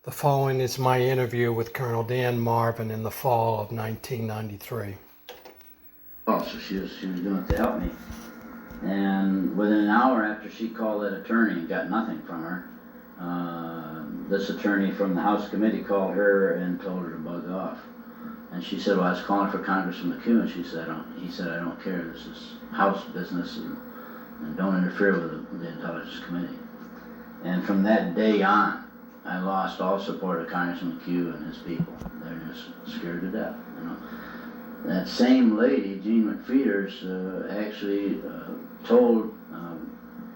The following is my interview with Colonel Dan Marvin in the fall of 1993. Oh, so she was doing it to help me. And within an hour after she called that attorney and got nothing from her, this attorney from the House Committee called her and told her to bug off. And she said, well, I was calling for Congressman McHugh, and he said, I don't care, this is House business, and don't interfere with the Intelligence Committee. And from that day on, I lost all support of Congressman McHugh and his people. They're just scared to death, you know. That same lady, Jean McFeeters, actually told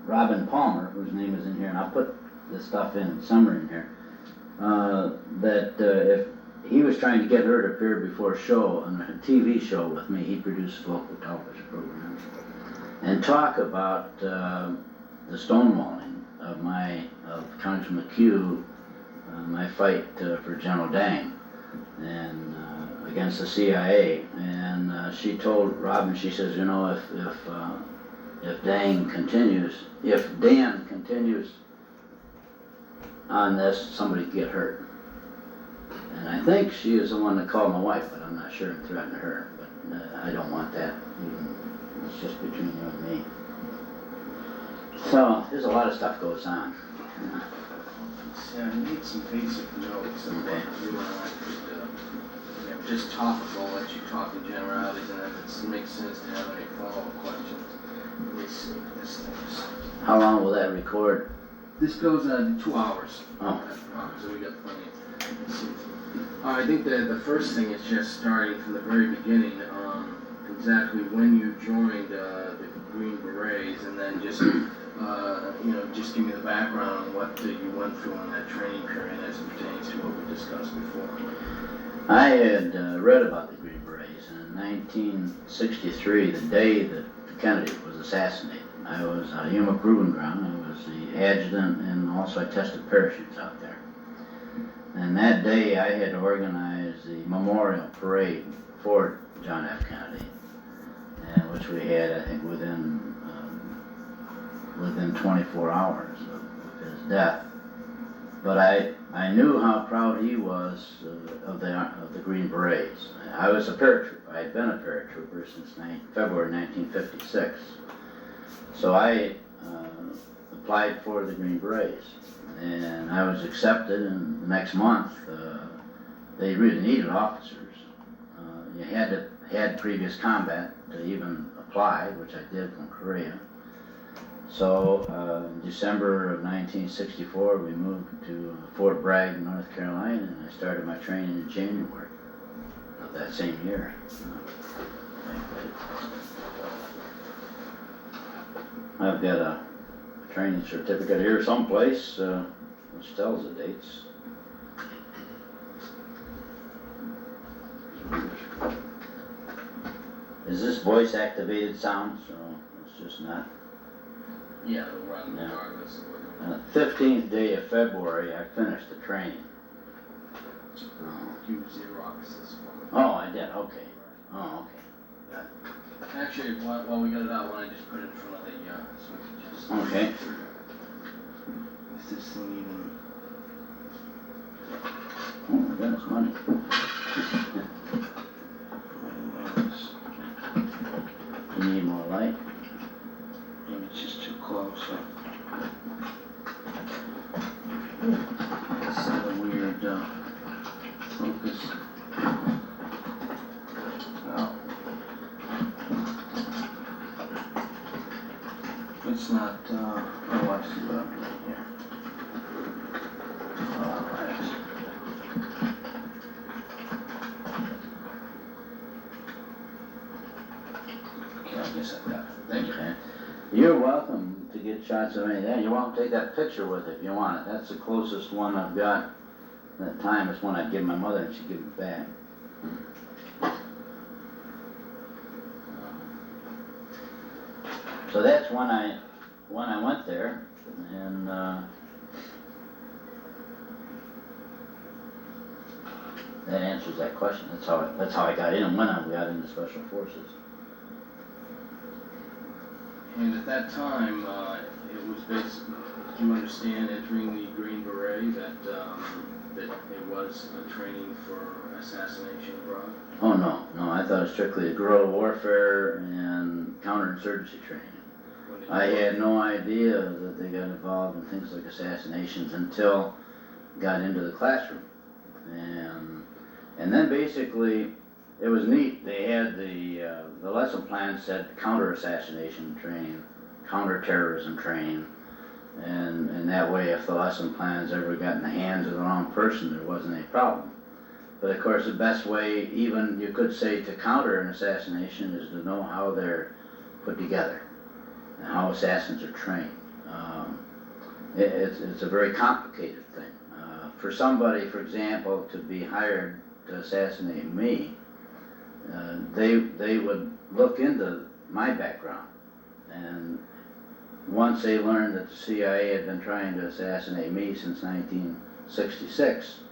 Robin Palmer, whose name is in here, and I'll put this stuff in summary in here, that if he was trying to get her to appear before a show, on a TV show with me, he produced local television programs, and talk about the stonewalling of Congressman McHugh, my fight for General Dang, and against the CIA. And she told Robin, she says, you know, if Dan continues on this, somebody could get hurt. And I think she is the one that called my wife, but I'm not sure, and threatened her. But I don't want that. It's just between you and me. So there's a lot of stuff goes on. Yeah, I need some basic notes of what you and I could, just topical, let you talk in generalities, and if it makes sense to have any follow-up questions. Let me see what this thing is. How long will that record? This goes 2 hours. Oh. So we got plenty. Let's see. I think the first thing is just starting from the very beginning, exactly when you joined the Green Berets, and then just just give me the background on what you went through in that training period as it pertains to what we discussed before. I had read about the Green Berets in 1963, the day that Kennedy was assassinated. I was Yuma Proving Ground. I was the adjutant, and also I tested parachutes out there. And that day I had organized the memorial parade for John F. Kennedy, and which we had, I think, within 24 hours of his death. But I knew how proud he was of the Green Berets. I was a paratrooper. I had been a paratrooper since February 1956. So I applied for the Green Berets, and I was accepted. And the next month, they really needed officers. You had to had previous combat to even apply, which I did from Korea. So in December of 1964, we moved to Fort Bragg, North Carolina, and I started my training in January of that same year. I've got a training certificate here someplace which tells the dates. Is this voice activated sound? So it's just not. Yeah, it'll run regardless of whether. 15th day of February, I finished the training. You Xerox this one. Oh, I did. Okay. Oh, okay. Actually, while we got it out, why don't I just put it in front of the so we can just. Okay. Is this thing even? Oh my goodness, money. You need more light? Maybe it's just too close. It's a weird focus. No. It's not, Oh, I see what I'm doing here. All right. okay, I guess I've got it. Thank you. Okay. You're welcome to get shots of anything. You're welcome to take that picture with it if you want it. That's the closest one I've got. That time is one I'd give my mother and she'd give it back. So that's when I went there, and that answers that question. That's how I got in and when I got into Special Forces. And at that time, it was basically, do you understand entering the Green Beret that it was a training for assassination abroad? Oh, no, I thought it was strictly guerrilla warfare and counterinsurgency training. When did I you- had no idea that they got involved in things like assassinations until got into the classroom. And then basically, it was neat. They had the lesson plan said counter-assassination training, counter-terrorism training, and that way if the lesson plans ever got in the hands of the wrong person, there wasn't any problem. But of course, the best way, even you could say, to counter an assassination is to know how they're put together and how assassins are trained. It's a very complicated thing. For somebody, for example, to be hired to assassinate me, they would look into my background, and once they learned that the CIA had been trying to assassinate me since 1966,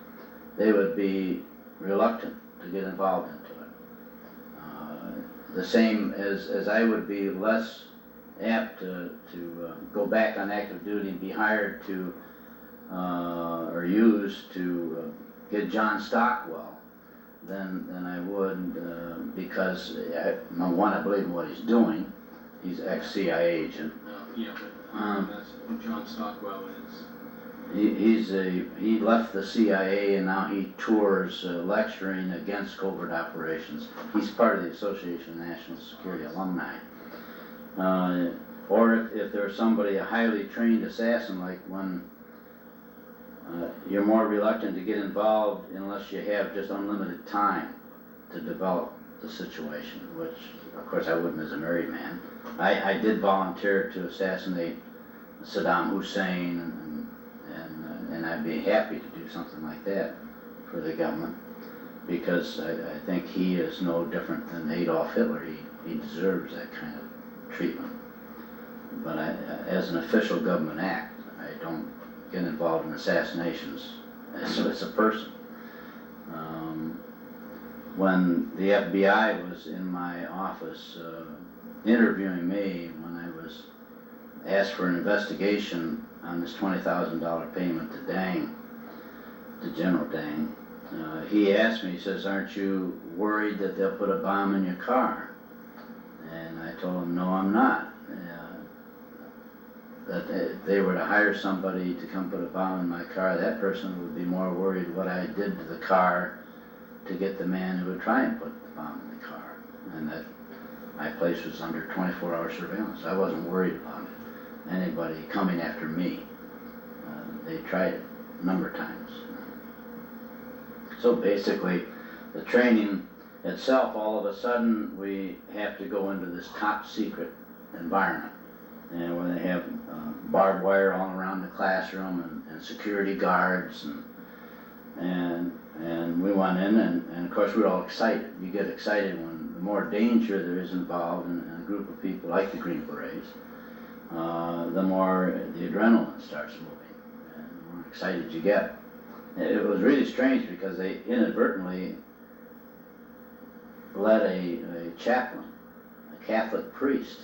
they would be reluctant to get involved into it. The same as I would be less apt to go back on active duty and be hired to or used to get John Stockwell than I would because one, I believe in what he's doing. He's ex-CIA agent. Yeah, but that's who John Stockwell is. He left the CIA and now he tours lecturing against covert operations. He's part of the Association of National Security Alumni. Or if there's somebody, a highly trained assassin, like when you're more reluctant to get involved unless you have just unlimited time to develop the situation, which of course I wouldn't as a married man. I did volunteer to assassinate Saddam Hussein and I'd be happy to do something like that for the government because I think he is no different than Adolf Hitler. He deserves that kind of treatment. But as an official government act, I don't get involved in assassinations as a person. When the FBI was in my office interviewing me when I was asked for an investigation on this $20,000 payment to General Dang, he asked me, he says, "Aren't you worried that they'll put a bomb in your car?" And I told him, "No, I'm not. That if they were to hire somebody to come put a bomb in my car, that person would be more worried what I did to the car to get the man who would try and put the bomb in the car. And that my place was under 24-hour surveillance. I wasn't worried about anybody coming after me. They tried it a number of times. So basically, the training itself, all of a sudden, we have to go into this top secret environment. And where they have barbed wire all around the classroom and security guards and we went in and of course we were all excited. You get excited when the more danger there is involved in a group of people like the Green Berets, the more the adrenaline starts moving and the more excited you get. It was really strange because they inadvertently let a chaplain, a Catholic priest,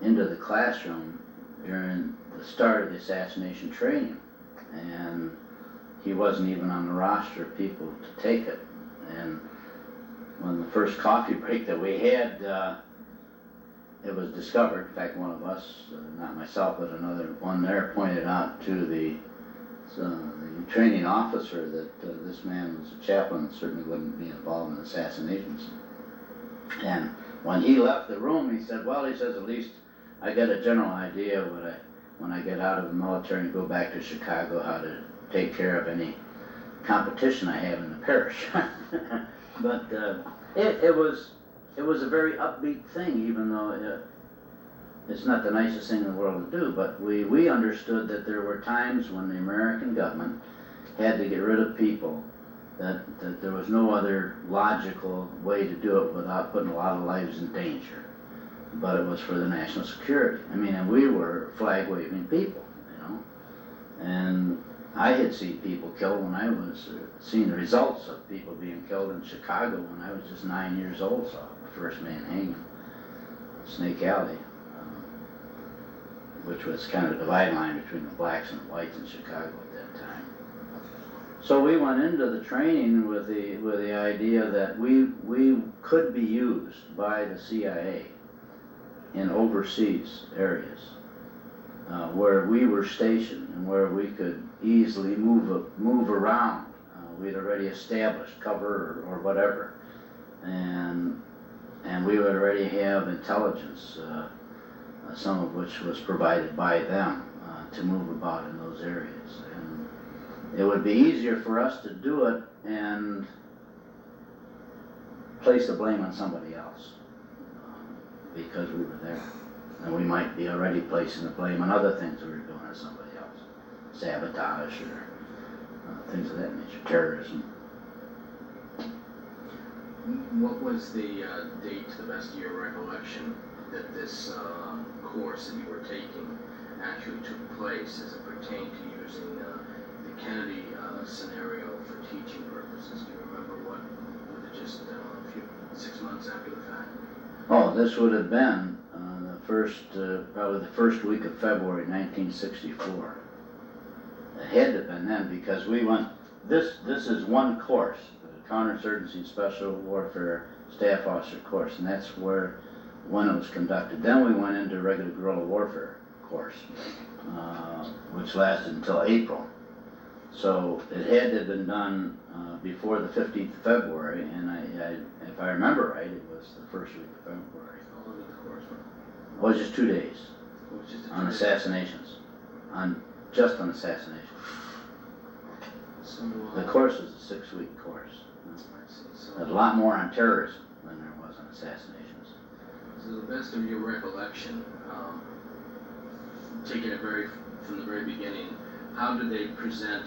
into the classroom during the start of the assassination training, and he wasn't even on the roster of people to take it. And when the first coffee break that we had, it was discovered. In fact, one of us, not myself, but another one there, pointed out to the training officer that this man was a chaplain and certainly wouldn't be involved in assassinations. And when he left the room, he said, "Well," he says, "at least I get a general idea when I get out of the military and go back to Chicago how to take care of any competition I have in the parish." But it was a very upbeat thing, even though it's not the nicest thing in the world to do. But we understood that there were times when the American government had to get rid of people, that there was no other logical way to do it without putting a lot of lives in danger. But it was for the national security. I mean, and we were flag-waving people, you know. And I had seen people killed when I was seeing the results of people being killed in Chicago when I was just 9 years old. Saw the first man hanging, Snake Alley, which was kind of the dividing line between the blacks and the whites in Chicago at that time. So we went into the training with the idea that we could be used by the CIA in overseas areas where we were stationed and where we could easily move around. We'd already established cover or whatever, and we would already have intelligence, some of which was provided by them to move about in those areas. And it would be easier for us to do it and place the blame on somebody else because we were there. And we might be already placing the blame on other things we were doing as somebody else. Sabotage or things of that nature, terrorism. What was the date, to the best of your recollection, that this course that you were taking actually took place as it pertained to using the Kennedy scenario for teaching purposes? Do you remember what? Was it just 6 months after the fact? Oh, this would have been probably the first week of February 1964. It had to have been then because we went, this is one course, the Counterinsurgency and Special Warfare Staff Officer course, and that's when it was conducted. Then we went into regular guerrilla warfare course, which lasted until April. So it had to have been done before the 15th of February, and if I remember right, it was the first week of February. How long did the course run? It was just 2 days It was just on assassinations, just on assassinations. So, The course was a 6-week course. I see. There's a lot more on terrorism than there was on assassinations. So, to the best of your recollection, taking it from the very beginning, how did they present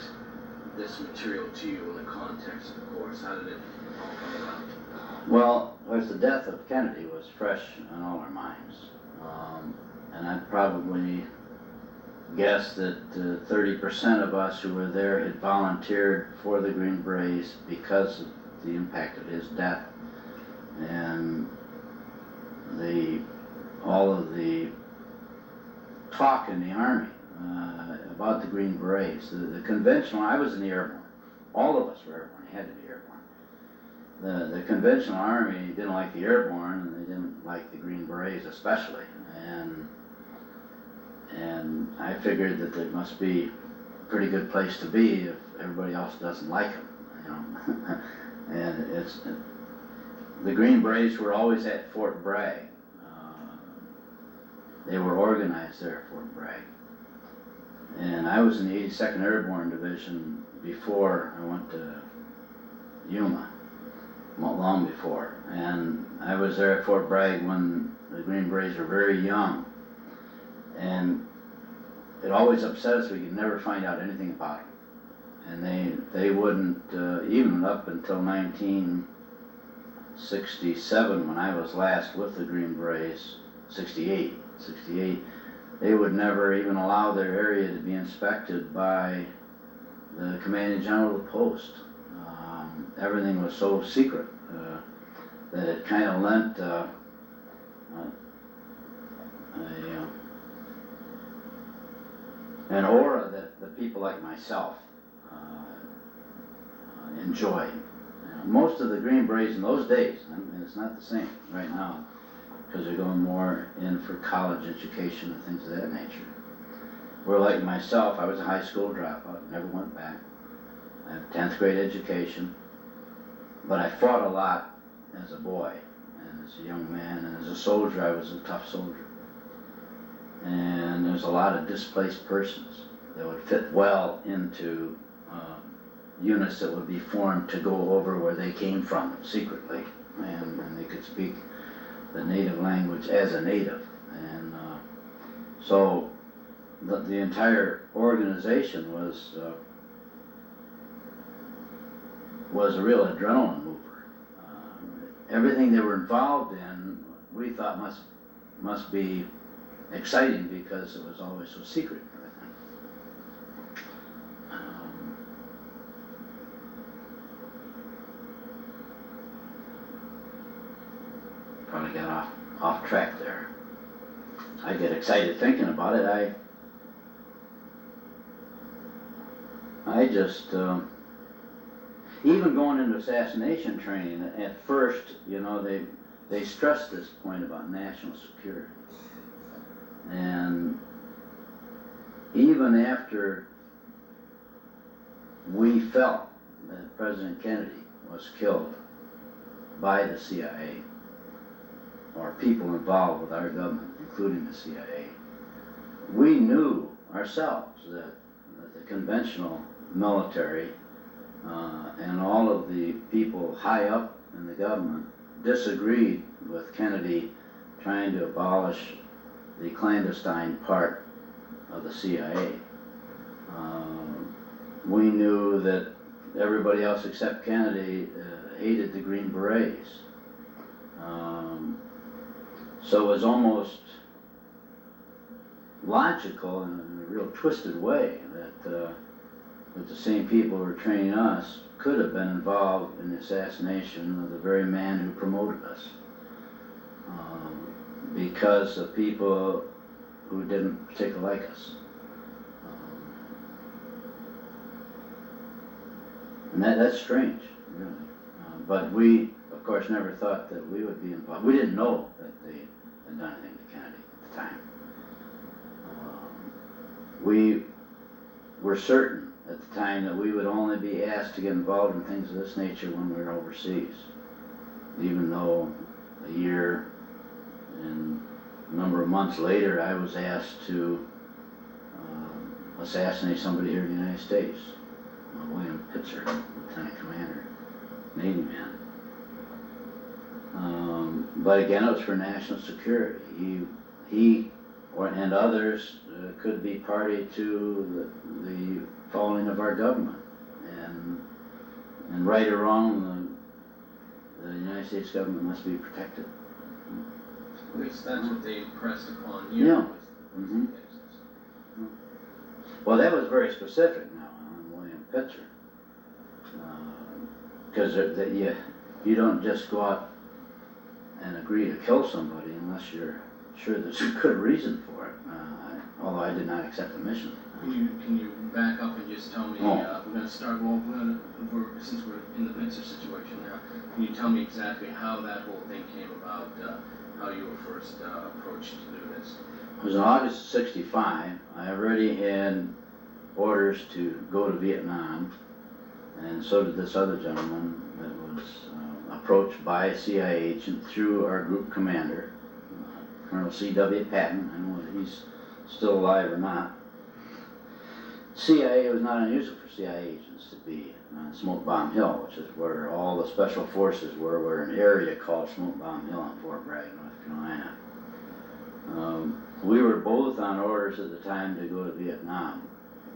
this material to you in the context of the course? How did it all come about? Well, of course, the death of Kennedy was fresh on all our minds. And I'd probably guess that 30% of us who were there had volunteered for the Green Berets because of the impact of his death and all of the talk in the Army about the Green Berets. The conventional, I was in the airborne. All of us were airborne, had to be airborne. The conventional Army didn't like the airborne, and they didn't like the Green Berets especially. And I figured that there must be a pretty good place to be if everybody else doesn't like them, you know. And the Green Berets were always at Fort Bragg. They were organized there at Fort Bragg. And I was in the 82nd Airborne Division before I went to Yuma, long before. And I was there at Fort Bragg when the Green Berets were very young. And it always upset us we could never find out anything about them. And they wouldn't, even up until 1967 when I was last with the Green Berets, 68, they would never even allow their area to be inspected by the commanding general of the post. Everything was so secret that it kind of lent an aura that the people like myself enjoyed. You know, most of the Green Berets in those days, and it's not the same right now, because they're going more in for college education and things of that nature. Were like myself, I was a high school dropout, never went back. I have 10th grade education, but I fought a lot as a boy, and as a young man, and as a soldier, I was a tough soldier. And there's a lot of displaced persons that would fit well into units that would be formed to go over where they came from secretly, and they could speak the native language as a native. And so the entire organization was a real adrenaline mover. Everything they were involved in, we thought must be exciting because it was always so secret and everything. Probably got off track there. I get excited thinking about it. I just even going into assassination training, at first, you know, they stressed this point about national security. And even after we felt that President Kennedy was killed by the CIA, or people involved with our government, including the CIA, we knew ourselves that the conventional military and all of the people high up in the government disagreed with Kennedy trying to abolish the clandestine part of the CIA. We knew that everybody else except Kennedy hated the Green Berets. So it was almost logical in a real twisted way that the same people who were training us could have been involved in the assassination of the very man who promoted us, because of people who didn't particularly like us. And that's strange, really. But we, of course, never thought that we would be involved. We didn't know that they had done anything to Kennedy at the time. We were certain at the time that we would only be asked to get involved in things of this nature when we were overseas, even though a year and a number of months later I was asked to assassinate somebody here in the United States, William Pitzer, Lieutenant Commander, Navy man. But again, it was for national security. He and others could be party to the falling of our government, and right or wrong, the United States government must be protected. At least that's what they impressed upon you. Yeah. Was Mhm. the cases. Well, that was very specific now on William Pitzer, because you don't just go out and agree to kill somebody unless you're sure there's a good reason for it. Although I did not accept the mission. Can you back up and just tell me? Oh. We're going to start. Well, since we're in the Pitzer situation now, can you tell me exactly how that whole thing came about? How you were first approached to do this? It was in August of '65. I already had orders to go to Vietnam, and so did this other gentleman that was approached by a CIA agent through our group commander, Colonel C.W. Patton. I don't know whether he's still alive or not. CIA was not unusual for CIA agents to be on Smoke Bomb Hill, which is where all the special forces were an area called Smoke Bomb Hill in Fort Bragg, North Carolina. We were both on orders at the time to go to Vietnam.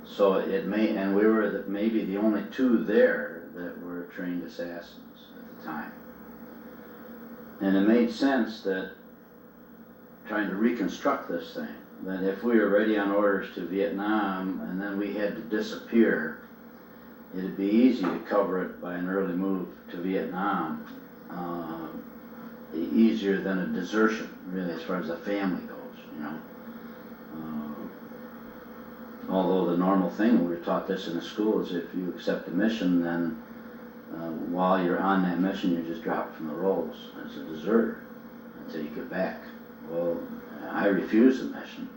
So and we were maybe the only two there that were trained assassins at the time. And it made sense that, trying to reconstruct this thing, that if we were ready on orders to Vietnam and then we had to disappear, it'd be easy to cover it by an early move to Vietnam, easier than a desertion, really, as far as the family goes, you know. Although the normal thing, we were taught this in the school, is if you accept a mission, then while you're on that mission, you're just dropped from the rolls as a deserter until you get back. Well, I refused the mission.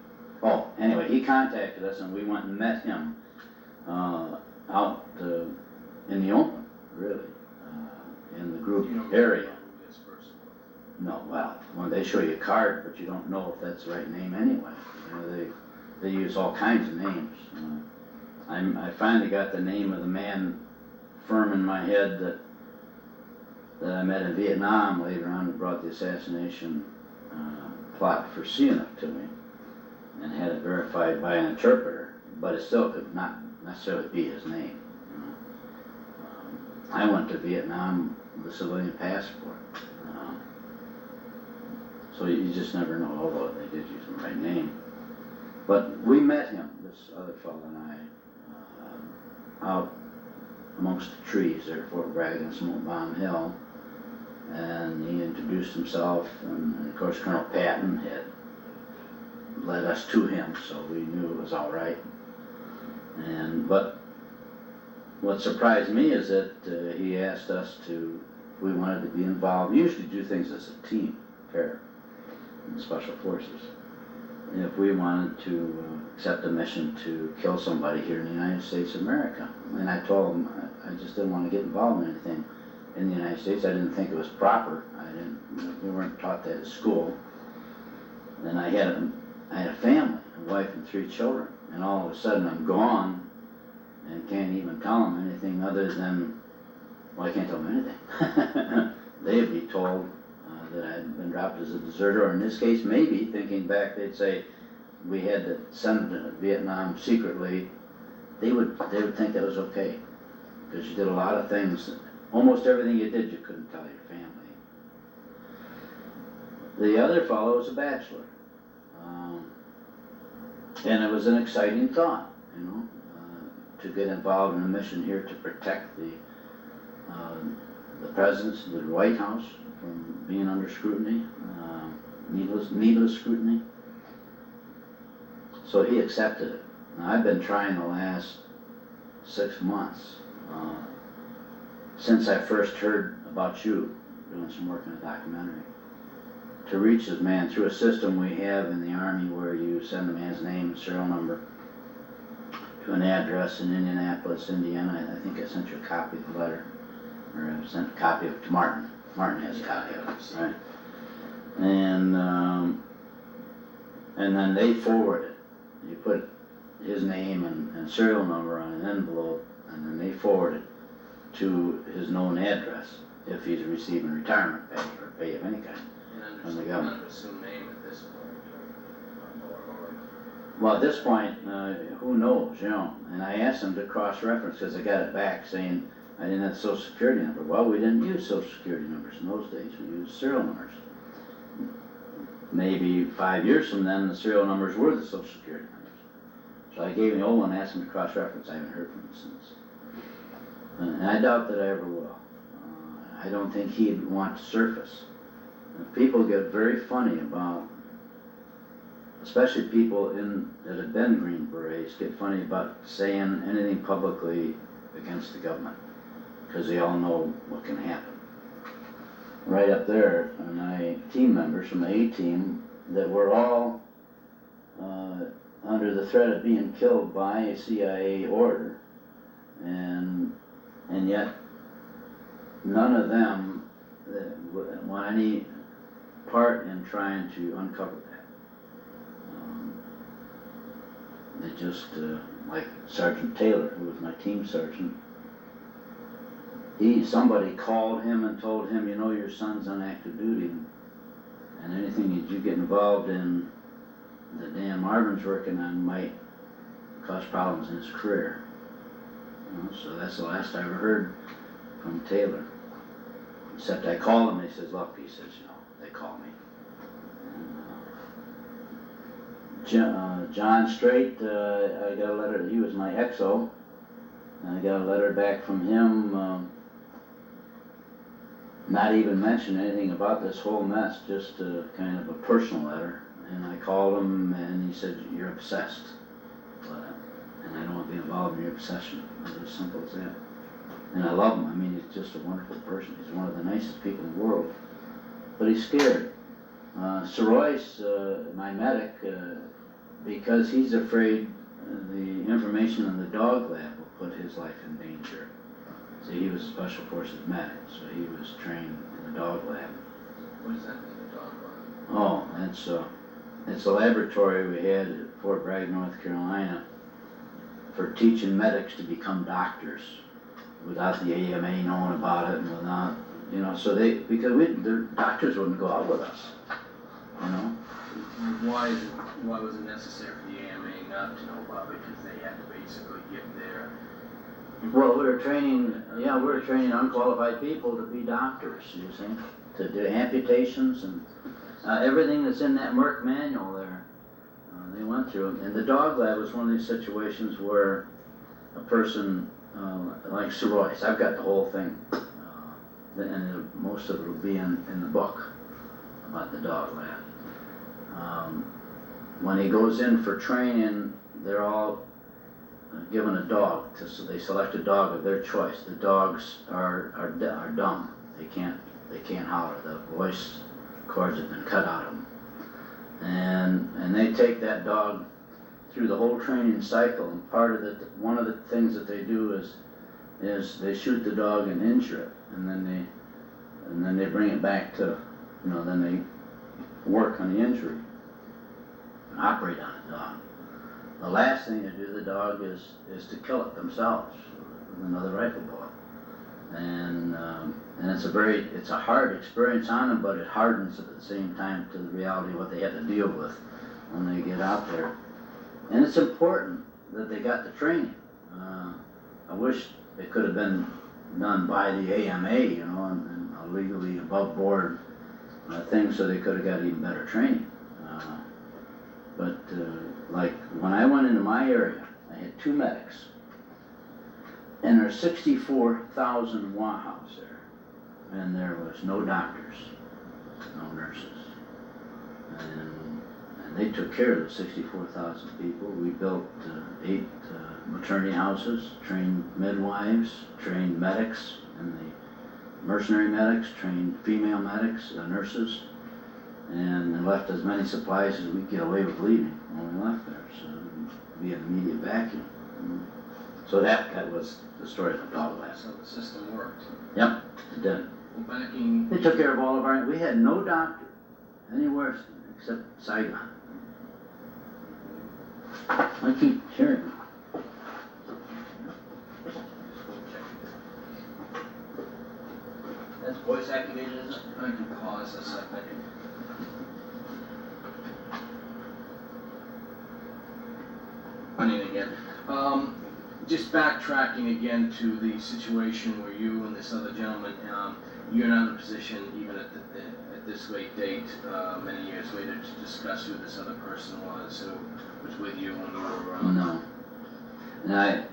Oh, anyway, he contacted us and we went and met him out in the open, really, in the group area. This person. No, well, they show you a card, but you don't know if that's the right name anyway. You know, they use all kinds of names. I finally got the name of the man firm in my head that I met in Vietnam later on, who brought the assassination plot for Sihanouk to me and had it verified by an interpreter, but it still could not necessarily be his name. You know? I went to Vietnam with a civilian passport, so you just never know, although they did use the right name. But we met him, this other fellow and I, out amongst the trees there at Fort Bragg and Smoke Bomb Hill, and he introduced himself, and of course Colonel Patton had led us to him, so we knew it was all right. But what surprised me is that he asked us if we wanted to be involved. We usually do things as a team, pair, in Special Forces. If we wanted to accept a mission to kill somebody here in the United States of America. And I told him I just didn't want to get involved in anything in the United States. I didn't think it was proper. We weren't taught that at school. And I had a family, a wife and 3 children. And all of a sudden I'm gone and can't even tell them anything other than, well, I can't tell them anything. They'd be told that I had been dropped as a deserter, or in this case, maybe, thinking back, they'd say we had to send to Vietnam secretly. They would think that was okay, because you did a lot of things, almost everything you did you couldn't tell your family. The other fellow was a bachelor, and it was an exciting thought, to get involved in a mission here to protect the presidents, the White House, from being under scrutiny, needless scrutiny. So he accepted it. Now, I've been trying the last 6 months, since I first heard about you doing some work in a documentary, to reach this man through a system we have in the Army where you send the man's name and serial number to an address in Indianapolis, Indiana. I think I sent you a copy of the letter, or I sent a copy of it to Martin. Martin has a copy of it, right? And then they forward it. You put his name and serial number on an envelope, and then they forward it to his known address if he's receiving retirement pay or pay of any kind from the government. Under assumed name at this point, or well, at this point, who knows, And I asked him to cross-reference, because I got it back saying I didn't have a Social Security number. Well, we didn't use Social Security numbers in those days. We used serial numbers. Maybe 5 years from then, the serial numbers were the Social Security numbers. So I gave him the old one and asked him to cross-reference. I haven't heard from him since. And I doubt that I ever will. I don't think he'd want to surface. People get very funny about, especially people that have been Green Berets, get funny about saying anything publicly against the government, because they all know what can happen. Right up there are my team members from the A-team that were all under the threat of being killed by a CIA order, and yet none of them want any part in trying to uncover that. They just, like Sergeant Taylor, who was my team sergeant, somebody called him and told him, your son's on active duty, and anything that you get involved in that Dan Marvin's working on might cause problems in his career. So that's the last I ever heard from Taylor. Except I called him and he says, look, they call me. John Strait, I got a letter, he was my XO, and I got a letter back from him, not even mention anything about this whole mess, just kind of a personal letter. And I called him and he said, you're obsessed. And I don't want to be involved in your obsession. It's as simple as that. And I love him. I mean, he's just a wonderful person. He's one of the nicest people in the world. But he's scared. Sir Royce, my medic, because he's afraid the information in the dog lab will put his life in danger. See, he was a Special Forces medic, so he was trained in the dog lab. what does that mean, the dog lab? Oh, it's a laboratory we had at Fort Bragg, North Carolina, for teaching medics to become doctors without the AMA knowing about it, and without, so the doctors wouldn't go out with us, Why was it necessary for the AMA not to know about it? Because they had to basically give their... Well, we were training unqualified people to be doctors, you see, to do amputations and everything that's in that Merck manual there. They went through it. And the dog lab was one of these situations where a person like Sir Royce, I've got the whole thing, and most of it will be in the book about the dog lab. When he goes in for training, they're all given a dog. So they select a dog of their choice. The dogs are dumb. They can't holler. The voice cords have been cut out of them. And they take that dog through the whole training cycle. And one of the things that they do is they shoot the dog and injure it, and then they bring it back to, then they work on the injury and operate on the dog. The last thing they do to the dog is to kill it themselves with another rifle bullet. And it's a hard experience on them, but it hardens at the same time to the reality of what they have to deal with when they get out there. And it's important that they got the training. I wish it could have been done by the AMA, and a legally above board thing, so they could have got even better training. But like when I went into my area, I had 2 medics, and there's 64,000 Wahhaus there, and there was no doctors, no nurses, and they took care of the 64,000 people. We built 8 maternity houses, trained midwives, trained medics, and the mercenary medics, trained female medics, nurses, and left as many supplies as we could get away with leaving when we left there, so we had an immediate vacuum. So that was the story of the dog last. So the system worked. Yep, it did. Well, They took care of all of our, we had no doctor anywhere except Saigon. I keep hearing. That's voice activated, isn't it? I can pause a second. Running again. Just backtracking again to the situation where you and this other gentleman, you're not in a position, even at this late date, many years later, to discuss who this other person was who was with you when you were around. No. And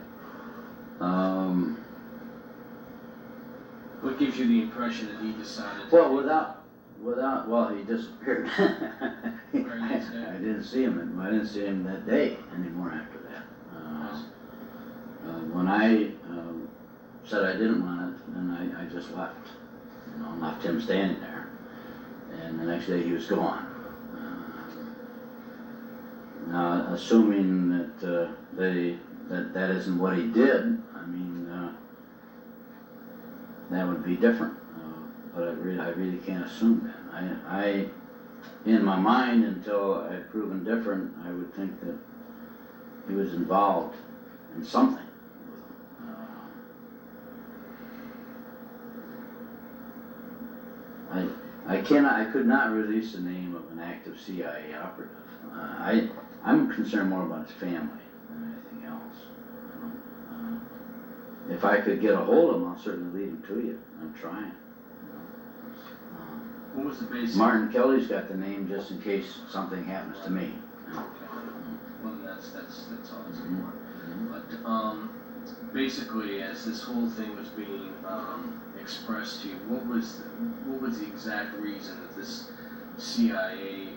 What gives you the impression that he decided to... well, he disappeared. Very next day. I didn't see him that day anymore after that. When I said I didn't want it, then I just left. Left him standing there. And the next day he was gone. Now, assuming that that isn't what he did, I mean, that would be different. But I really can't assume that. I, in my mind, until I've proven different, I would think that he was involved in something. I could not release the name of an active CIA operative. I'm concerned more about his family than anything else. If I could get a hold of him, I'll certainly lead him to you. I'm trying. What was the basis? Martin Kelly's got the name just in case something happens to me. Okay. Well, that's all it's for. But basically, as this whole thing was being expressed to you, what was the exact reason that this CIA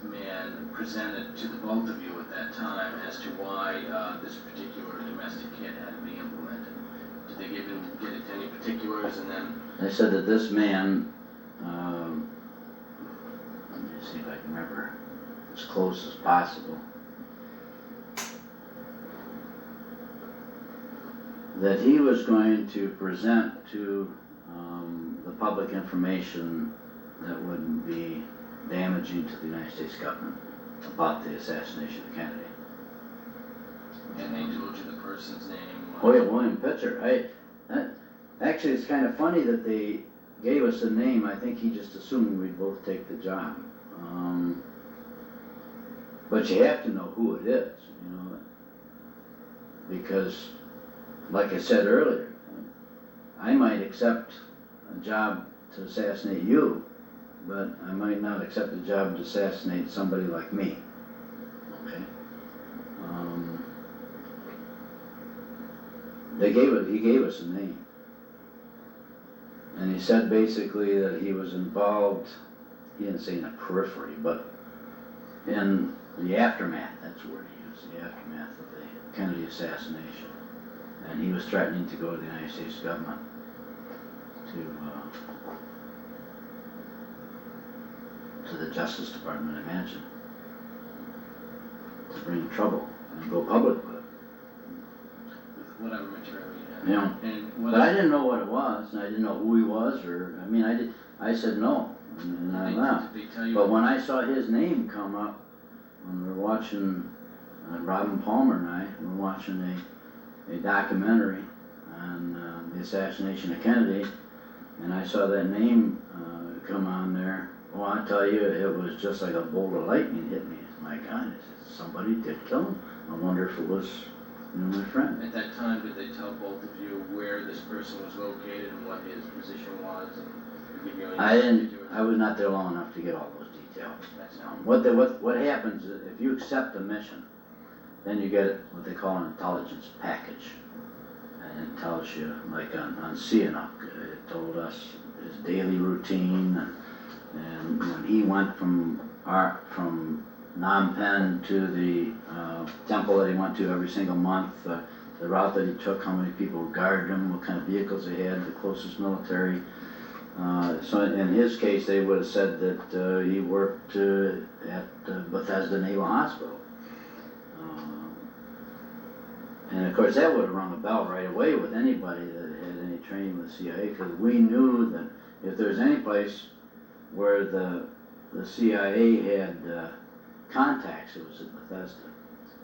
man presented to the both of you at that time as to why this particular domestic kit had to be implemented? Did they get into any particulars, and then? They said that this man, let me see if I can remember as close as possible, that he was going to present to the public information that wouldn't be damaging to the United States government about the assassination of Kennedy. And they told you the person's name? Oh yeah, William Pitzer. Actually, it's kind of funny that they gave us a name. I think he just assumed we'd both take the job. But you have to know who it is, because, like I said earlier, I might accept a job to assassinate you, but I might not accept a job to assassinate somebody like me. Okay. He gave us a name. And he said basically that he was involved, he didn't say in the periphery, but in the aftermath, that's the word he used, the aftermath of the Kennedy assassination. And he was threatening to go to the United States government to the Justice Department, I imagine, to bring trouble and go public with it. With whatever material you have. Yeah. And But I didn't know what it was, and I didn't know who he was, or, I mean, I said no, and I left. Did they tell you? But when I saw his name come up, when we were watching, Robin Palmer and I were watching a documentary on the assassination of Kennedy, and I saw that name come on there, well, I tell you, it was just like a bolt of lightning hit me. My God, somebody did kill him. I wonder if it was, my friend. At that time, did they tell both of you where this person was located and what his position was? And give you any I didn't. I was not there long enough to get all those details. What happens is if you accept a mission, then you get what they call an intelligence package, and it tells you, like on Sihanouk, it told us his daily routine, and when he went from Phnom Penh to the temple that he went to every single month, the route that he took, how many people guarded him, what kind of vehicles they had, the closest military. So in his case, they would have said that he worked at Bethesda Naval Hospital. And of course, that would have rung a bell right away with anybody that had any training with the CIA, because we knew that if there's any place where the CIA had contacts, it was at Bethesda.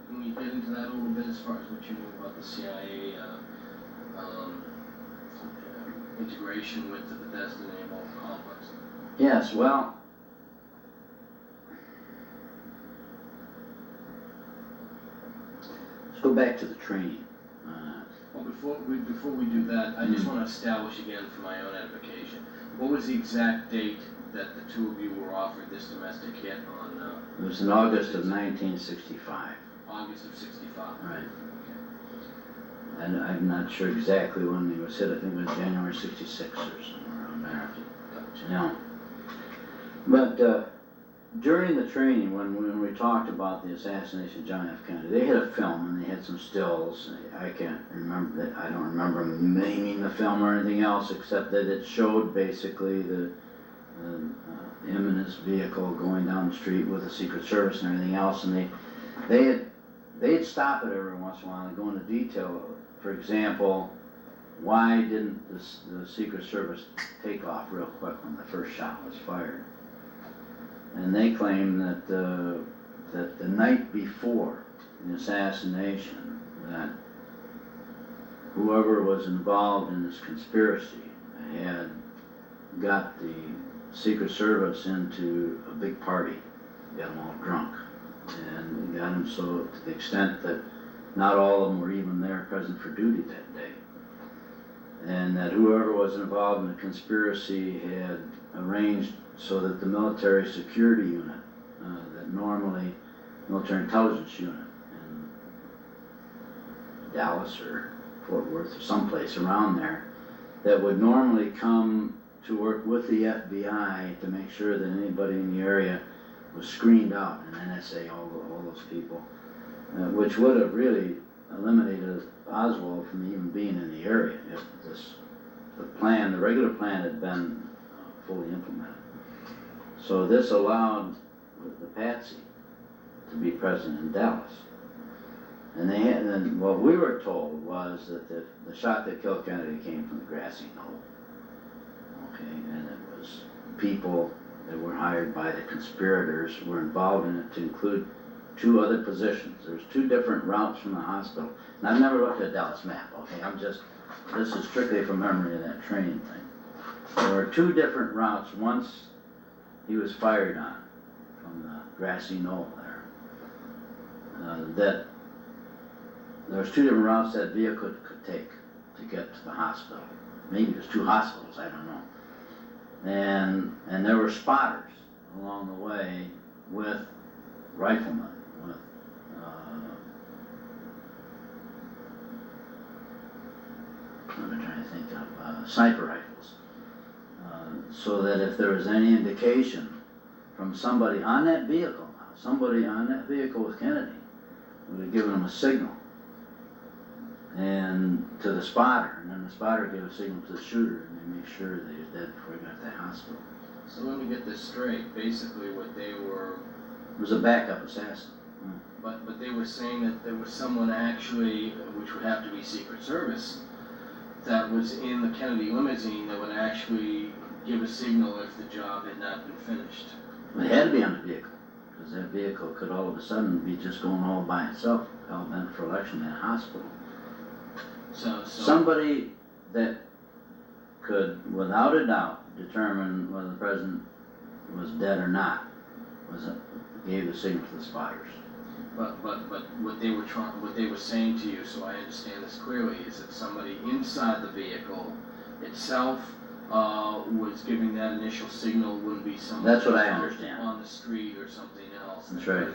Can we get into that a little bit as far as what you knew about the CIA integration with the Bethesda Naval Complex? Yes, well, let's go back to the training. Well, before we do that, I just want to establish again for my own edification, what was the exact date that the two of you were offered this domestic hit on? It was in August of 1965. August of 65. Right. And I'm not sure exactly when he was hit. I think it was January 66 or somewhere around there. Gotcha. Yeah. But during the training, when we talked about the assassination of John F. Kennedy, they had a film and they had some stills. I can't remember that. I don't remember naming the film or anything else, except that it showed basically him and his vehicle going down the street with the Secret Service and everything else, and they'd stop it every once in a while and go into detail. For example, why didn't the Secret Service take off real quick when the first shot was fired? And they claim that the night before the assassination, that whoever was involved in this conspiracy had got the Secret Service into a big party, got them all drunk, and got them so to the extent that not all of them were even there present for duty that day. And that whoever was involved in the conspiracy had arranged so that the military security unit, that normally military intelligence unit in Dallas or Fort Worth or someplace around there, that would normally come to work with the FBI to make sure that anybody in the area was screened out, and NSA, all those people, which would have really eliminated Oswald from even being in the area if the regular plan had been fully implemented. So this allowed the Patsy to be present in Dallas. And what we were told was that the shot that killed Kennedy came from the grassy knoll. Okay, and it was people that were hired by the conspirators were involved in it to include two other positions. There's two different routes from the hospital. And I've never looked at a Dallas map, okay? This is strictly from memory of that training thing. There were two different routes. Once he was fired on from the grassy knoll there. That there was two different routes that vehicle could take to get to the hospital. Maybe there's two hospitals, I don't know. And there were spotters along the way with riflemen, with I'm trying to think of sniper rifles, so that if there was any indication from somebody on that vehicle with Kennedy, would have given them a signal and to the spotter, and then the spotter gave a signal to the shooter, and they make sure that he was dead before he got to the hospital. So let me get this straight. Basically, what they were, It was a backup assassin. but they were saying that there was someone actually, which would have to be Secret Service, that was in the Kennedy limousine that would actually give a signal if the job had not been finished. It had to be on the vehicle, because that vehicle could all of a sudden be just going all by itself, hell bent for election in a hospital. So Somebody that could, without a doubt, determine whether the president was dead or not, gave the signal to the spotters. But what they were saying to you, so I understand this clearly, is that somebody inside the vehicle itself was giving that initial signal. Wouldn't be someone That's what I understand. On the street or something else. That's right.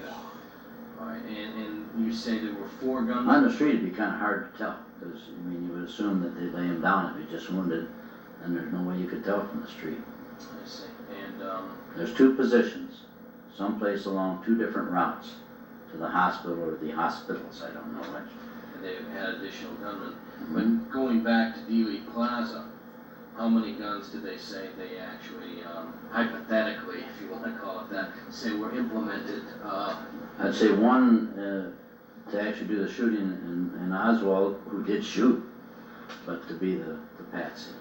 All right, and you say there were 4 gunmen? On the street, it'd be kind of hard to tell, because, I mean, you would assume that they'd lay him down if he just wounded, and there's no way you could tell from the street. I see. And There's 2 positions, someplace along 2 different routes, to the hospital or the hospitals, I don't know which. and they had additional gunmen. Mhm. But going back to Dealey Plaza, how many guns did they say they actually, hypothetically, if you want to call it that, say were implemented? I'd say 1 to actually do the shooting in Oswald, who did shoot, but to be the patsy.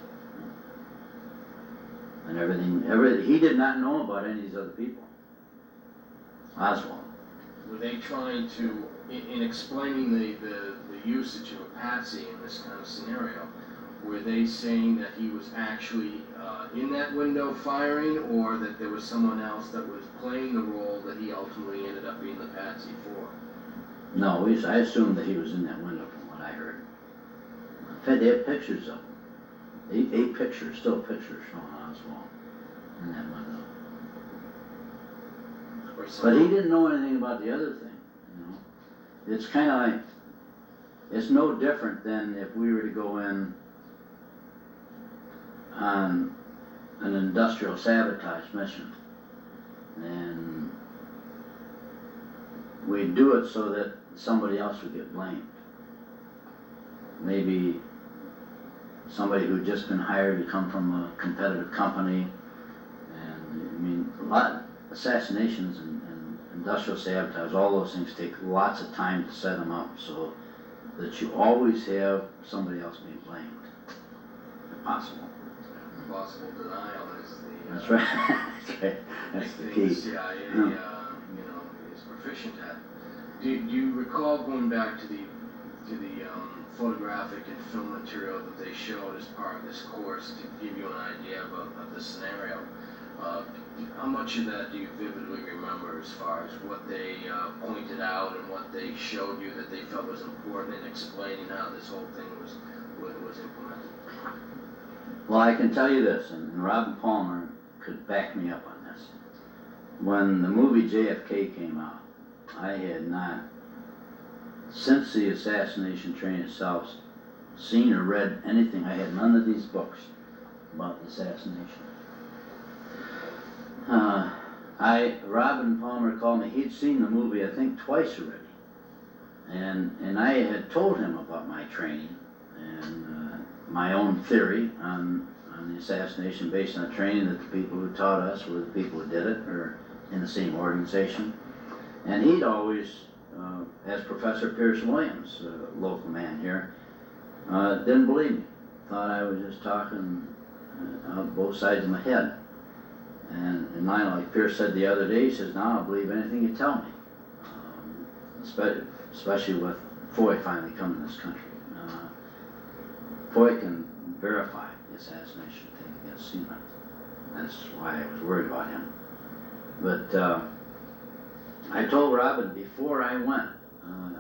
And everything, he did not know about any of these other people. Oswald. Were they trying to, in explaining the usage of a patsy in this kind of scenario, were they saying that he was actually in that window firing, or that there was someone else that was playing the role that he ultimately ended up being the patsy for? No, I assumed that he was in that window from what I heard. In fact, they have pictures of him. 8 pictures, still pictures showing Oswald in that window. But he didn't know anything about the other thing, you know. It's kind of like, it's no different than if we were to go in on an industrial sabotage mission, and we'd do it so that somebody else would get blamed. Maybe somebody who'd just been hired to come from a competitive company, and I mean, a lot of assassinations and industrial sabotage, all those things take lots of time to set them up so that you always have somebody else being blamed, if possible. Possible denial is the... That's right. That's right. That's the key. The CIA, is proficient at. Do you recall going back to the photographic and film material that they showed as part of this course to give you an idea of the scenario? How much of that do you vividly remember as far as what they pointed out and what they showed you that they felt was important in explaining how this whole thing was implemented? Well, I can tell you this, and Robin Palmer could back me up on this. When the movie JFK came out, I had not, since the assassination train itself, seen or read anything. I had none of these books about the assassination. Robin Palmer called me. He'd seen the movie, I think, twice already. And I had told him about my training and my own theory on the assassination based on training that the people who taught us were the people who did it, or in the same organization. And he'd always, as Professor Pierce Williams, a local man here, didn't believe me. Thought I was just talking out both sides of my head. And like Pierce said the other day, he says, "Now I'll believe anything you tell me." Especially with Foy finally coming to this country. Foy can verify the assassination thing against Seaman. That's why I was worried about him. But I told Robin before I went,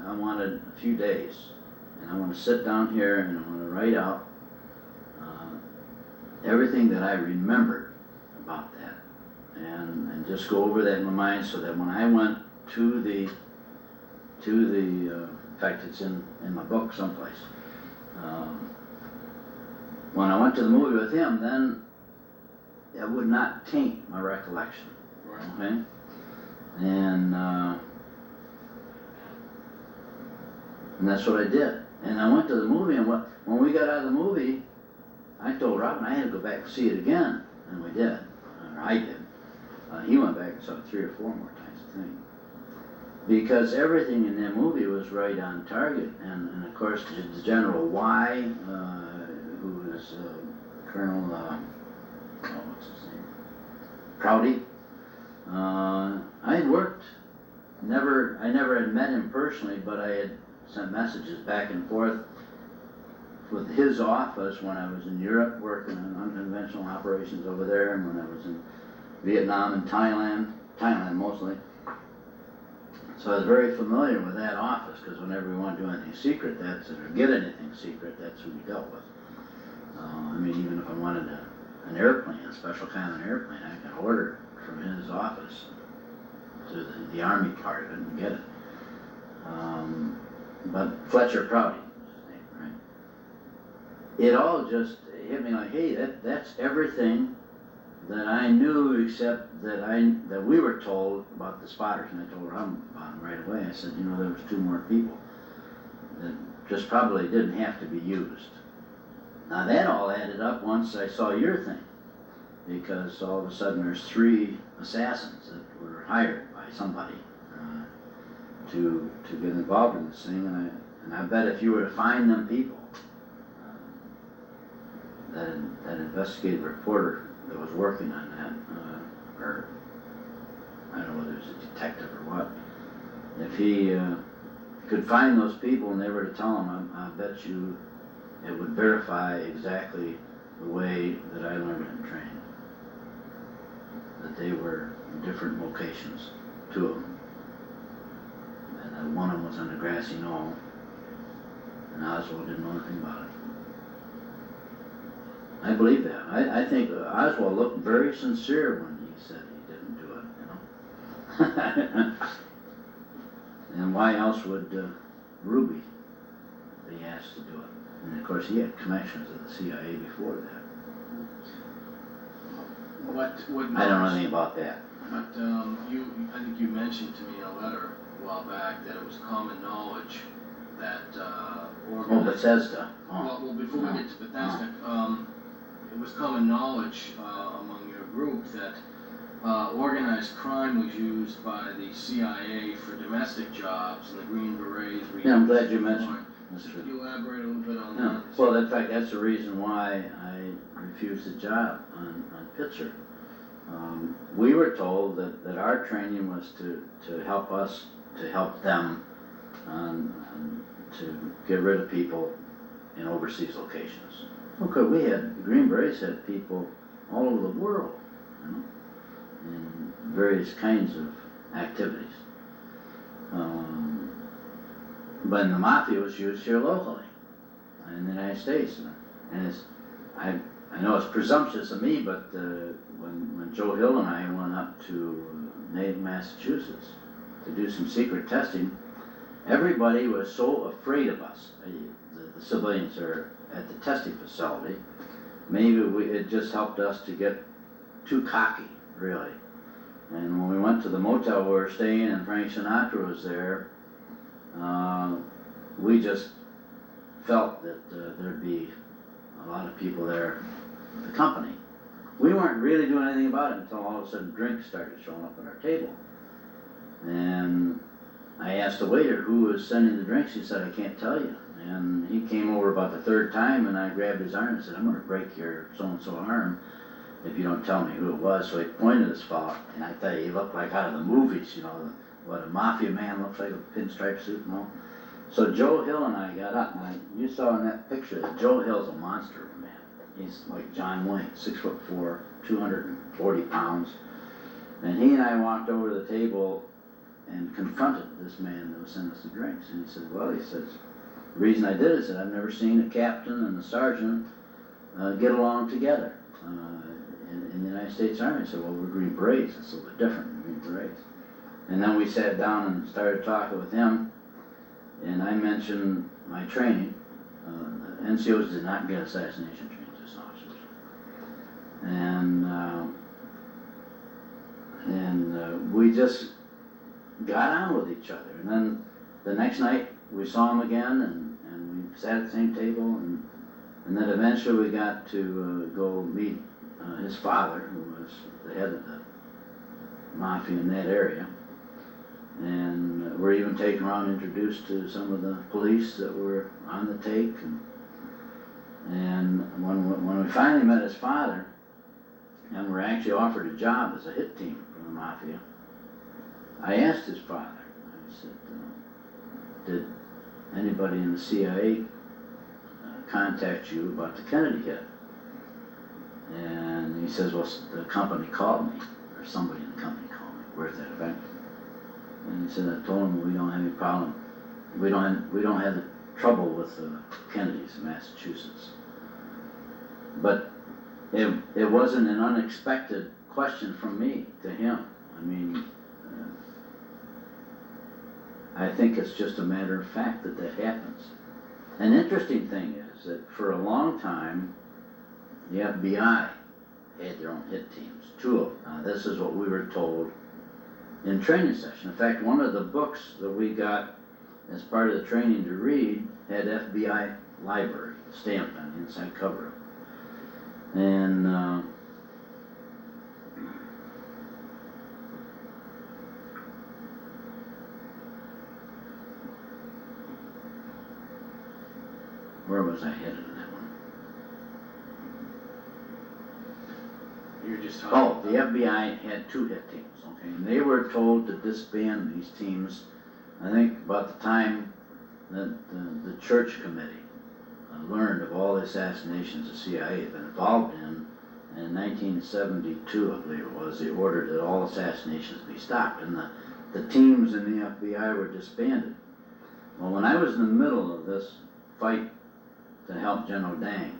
I wanted a few days, and I want to sit down here and I want to write out everything that I remembered about that, and just go over that in my mind, so that when I went to the in fact, it's in my book someplace. When I went to the movie with him, then it would not taint my recollection. Okay? And that's what I did. And I went to the movie, and when we got out of the movie, I told Robin I had to go back and see it again, and we did, or I did. He went back and saw it 3 or 4 more times, I think. Because everything in that movie was right on target, and of course the General Y, who is Colonel, what's his name, Prouty. I had worked, I never had met him personally, but I had sent messages back and forth with his office when I was in Europe working on unconventional operations over there, and when I was in Vietnam and Thailand mostly. So I was very familiar with that office, because whenever we wanted to do anything secret, or get anything secret, that's who we dealt with. I mean, even if I wanted an airplane, a special kind of an airplane, I could order it from his office to the Army part of it and get it. But Fletcher Prouty was his name, right? It all just hit me like, hey, that's everything that I knew, except that we were told about the spotters, and I told Robin about them right away. I said, you know, there was 2 more people that just probably didn't have to be used. Now that all added up once I saw your thing, because all of a sudden there's 3 assassins that were hired by somebody to get involved in this thing, and I bet if you were to find them people, that investigative reporter that was working on that, or I don't know whether it was a detective or what, if he could find those people and they were to tell him, I bet you it would verify exactly the way that I learned in training, that they were in different locations, 2 of them, and that one of them was on the grassy knoll, and Oswald didn't know anything about it. I believe that. I think Oswald looked very sincere when he said he didn't do it, you know. And why else would Ruby be asked to do it? And of course he had connections with the CIA before that. I don't know anything about that. But I think you mentioned to me in a letter a while back that it was common knowledge that Bethesda. Well, before we get to Bethesda, it was common knowledge among your group that organized crime was used by the CIA for domestic jobs, and the Green Berets were used. Yeah, I'm glad you mentioned. So could you elaborate a little bit on that? Well, in fact, that's the reason why I refused the job on Pitzer. We were told that our training was to help us, to help them, to get rid of people in overseas locations. Okay, the Green Berets had people all over the world, you know, in various kinds of activities. But the Mafia was used here locally in the United States, and I know it's presumptuous of me, but when Joe Hill and I went up to Natick, Massachusetts to do some secret testing, everybody was so afraid of us. The civilians are at the testing facility. Maybe it just helped us to get too cocky, really. And when we went to the motel we were staying and Frank Sinatra was there, we just felt that there'd be a lot of people there, the company. We weren't really doing anything about it until all of a sudden drinks started showing up at our table. And I asked the waiter who was sending the drinks. He said, I can't tell you. And he came over about the 3rd time, and I grabbed his arm and said, I'm going to break your so-and-so arm if you don't tell me who it was. So he pointed at this fellow, and I tell you, he looked like out of the movies, you know, what a mafia man looks like, a pinstripe suit and all. So Joe Hill and I got up, and you saw in that picture that Joe Hill's a monster of a man. He's like John Wayne, 6'4", 240 pounds. And he and I walked over to the table and confronted this man that was sending us the drinks. And he said, well, he says, the reason I did it is that I've never seen a captain and a sergeant get along together in the United States Army. I said, well, we're Green Berets. It's a little bit different than Green Berets. And then we sat down and started talking with him, and I mentioned my training. NCOs did not get assassination training, just officers. And we just got on with each other. And then the next night we saw him again, and sat at the same table, and then eventually we got to go meet his father, who was the head of the mafia in that area. And we're even taken around, introduced to some of the police that were on the take. And when we finally met his father, and were actually offered a job as a hit team for the mafia, I asked his father, I said, did anybody in the CIA contact you about the Kennedy hit? And he says, well, the company called me, or somebody in the company called me, where's that effect? And he said, I told him we don't have any problem. We don't have the trouble with the Kennedys in Massachusetts. But it wasn't an unexpected question from me to him. I mean, I think it's just a matter of fact that that happens. An interesting thing is that for a long time, the FBI had their own hit teams, 2 of them. Now, this is what we were told in training session. In fact, one of the books that we got as part of the training to read had FBI library stamped on the inside cover. And where was I headed in that one? You were just talking. The FBI had 2 hit teams, okay, and they were told to disband these teams, I think about the time that the church committee learned of all the assassinations the CIA had been involved in 1972, I believe it was. They ordered that all assassinations be stopped, and the teams in the FBI were disbanded. Well, when I was in the middle of this fight to help General Dang,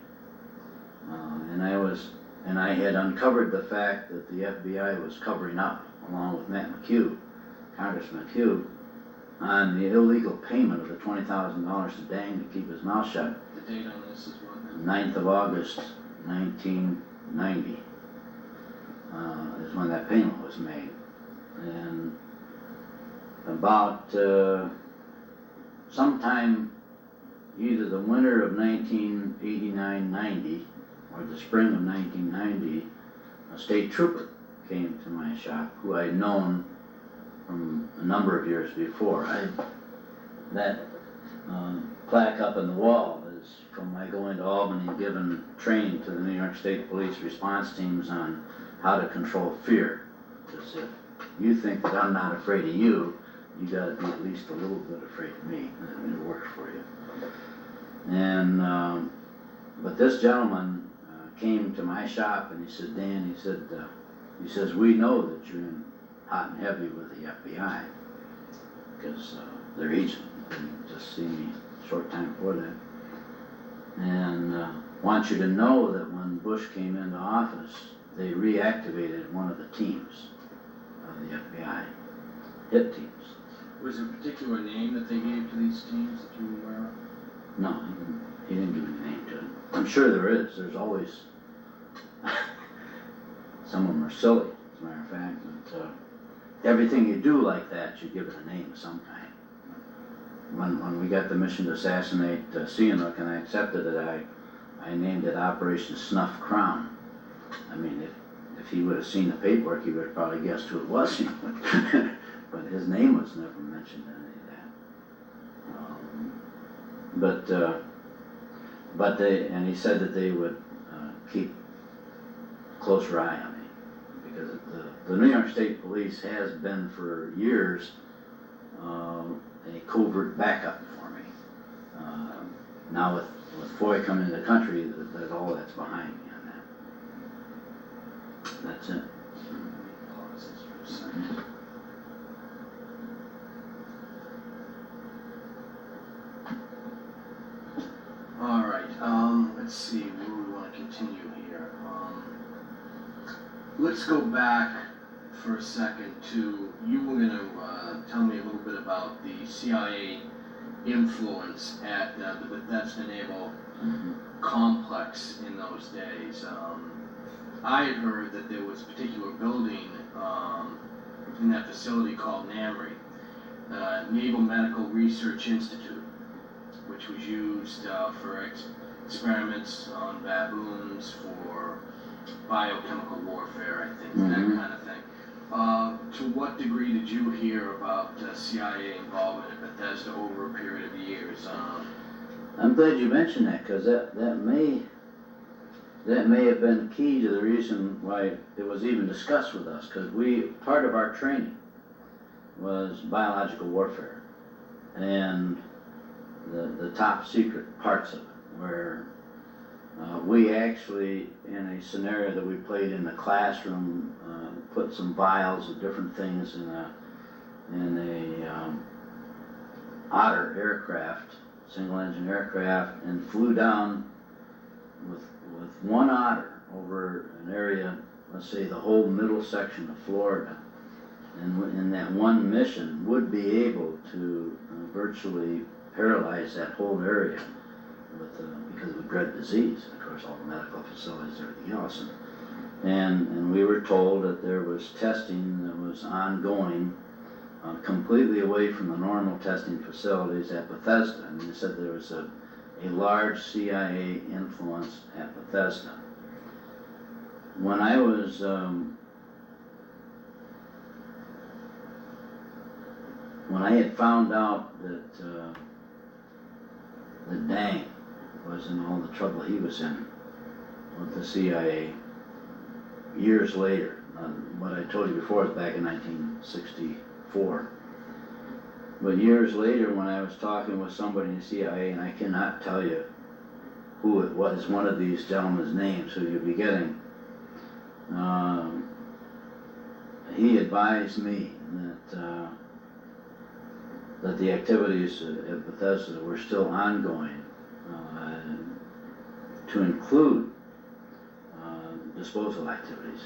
and I had uncovered the fact that the FBI was covering up, along with Matt McHugh, Congressman McHugh, on the illegal payment of the $20,000 to Dang to keep his mouth shut. The date on this is what? 9th of August, 1990 is when that payment was made. And about sometime either the winter of 1989-90 or the spring of 1990, a state trooper came to my shop who I'd known from a number of years before. That plaque up in the wall is from my going to Albany and giving training to the New York State Police response teams on how to control fear. Because if you think that I'm not afraid of you, you got to be at least a little bit afraid of me, and it works for you. And but this gentleman came to my shop and he said, Dan, he says, we know that you're in hot and heavy with the FBI because their agent didn't just see me a short time before that, and want you to know that when Bush came into office, they reactivated one of the teams of the FBI, hit teams. Was there a particular name that they gave to these teams that you were aware of? No, he didn't give me a name to it. I'm sure there is. There's always some of them are silly, as a matter of fact. But everything you do like that, you give it a name of some kind. When we got the mission to assassinate Sihanouk and I accepted it, I named it Operation Snuff Crown. I mean, if he would have seen the paperwork, he would have probably guessed who it was. But his name was never mentioned in any of that. And he said that they would keep a closer eye on me because the New York State Police has been for years a covert backup for me. Now with Foy coming into the country, that all that's behind me on that. That's it. Pause this for a second. All right, let's see where we want to continue here. Let's go back for a second to, you were going to tell me a little bit about the CIA influence at the Bethesda Naval Complex in those days. I had heard that there was a particular building in that facility called NAMRI, Naval Medical Research Institute. which was used for experiments on baboons for biochemical warfare, I think, that kind of thing. To what degree did you hear about CIA involvement in Bethesda over a period of years? I'm glad you mentioned that, because that may have been key to the reason why it was even discussed with us, because part of our training was biological warfare, and the top secret parts of it, where we actually, in a scenario that we played in the classroom, put some vials of different things in a Otter aircraft, single engine aircraft, and flew down with one Otter over an area, let's say the whole middle section of Florida, and in that one mission would be able to virtually paralyze that whole area because of a dread disease, and of course all the medical facilities and everything else. And we were told that there was testing that was ongoing completely away from the normal testing facilities at Bethesda, and they said there was a large CIA influence at Bethesda. When I was when I had found out that Dang was in all the trouble he was in with the CIA years later, what I told you before was back in 1964. But years later, when I was talking with somebody in the CIA, and I cannot tell you who it was, one of these gentlemen's names who you'll be getting, he advised me that the activities at Bethesda were still ongoing, to include disposal activities.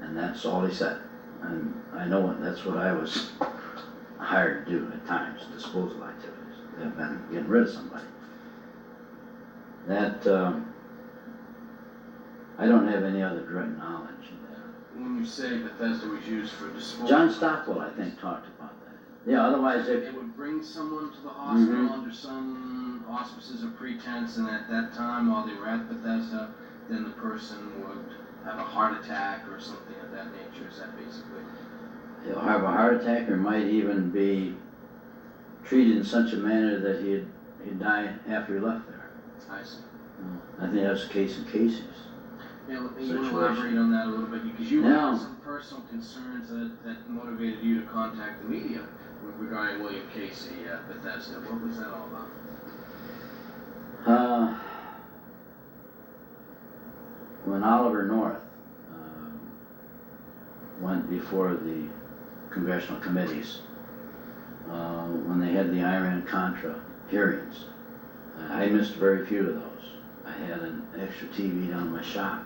And that's all he said. And I know that's what I was hired to do at times, disposal activities. That meant getting rid of somebody. That, I don't have any other direct knowledge of that. When you say Bethesda was used for disposal... John Stockwell, I think, talked about that. Yeah, otherwise it would bring someone to the hospital under some auspices or pretense, and at that time, while they were at Bethesda, then the person would have a heart attack or something of that nature. Is that basically? He'll have a heart attack, or might even be treated in such a manner that he'd die after he left there. I see. I think that's the case in Casey's. Yeah, you want to elaborate on that a little bit, because you had some personal concerns that motivated you to contact the media regarding William Casey at Bethesda. What was that all about? When Oliver North went before the congressional committees, when they had the Iran-Contra hearings, I missed very few of those. I had an extra TV down in my shop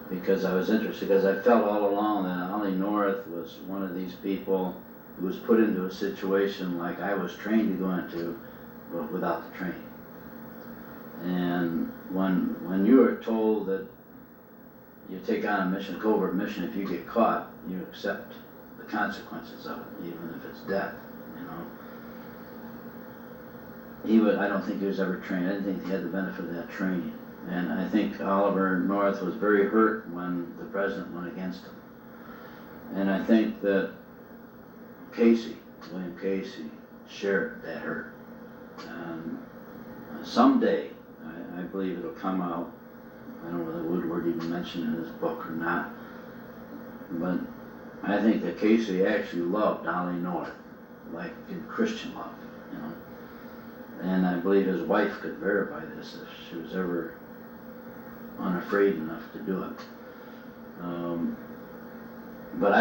because I was interested, because I felt all along that Ollie North was one of these people who was put into a situation like I was trained to go into, but without the training. And when you are told that you take on a mission, a covert mission, if you get caught, you accept the consequences of it, even if it's death, you know. I don't think he was ever trained. I didn't think he had the benefit of that training. And I think Oliver North was very hurt when the president went against him. And I think that William Casey, shared that hurt. Someday, I believe it'll come out. I don't know whether Woodward even mentioned in his book or not, but I think that Casey actually loved Ollie North, like in Christian love, you know. And I believe his wife could verify this if she was ever unafraid enough to do it. But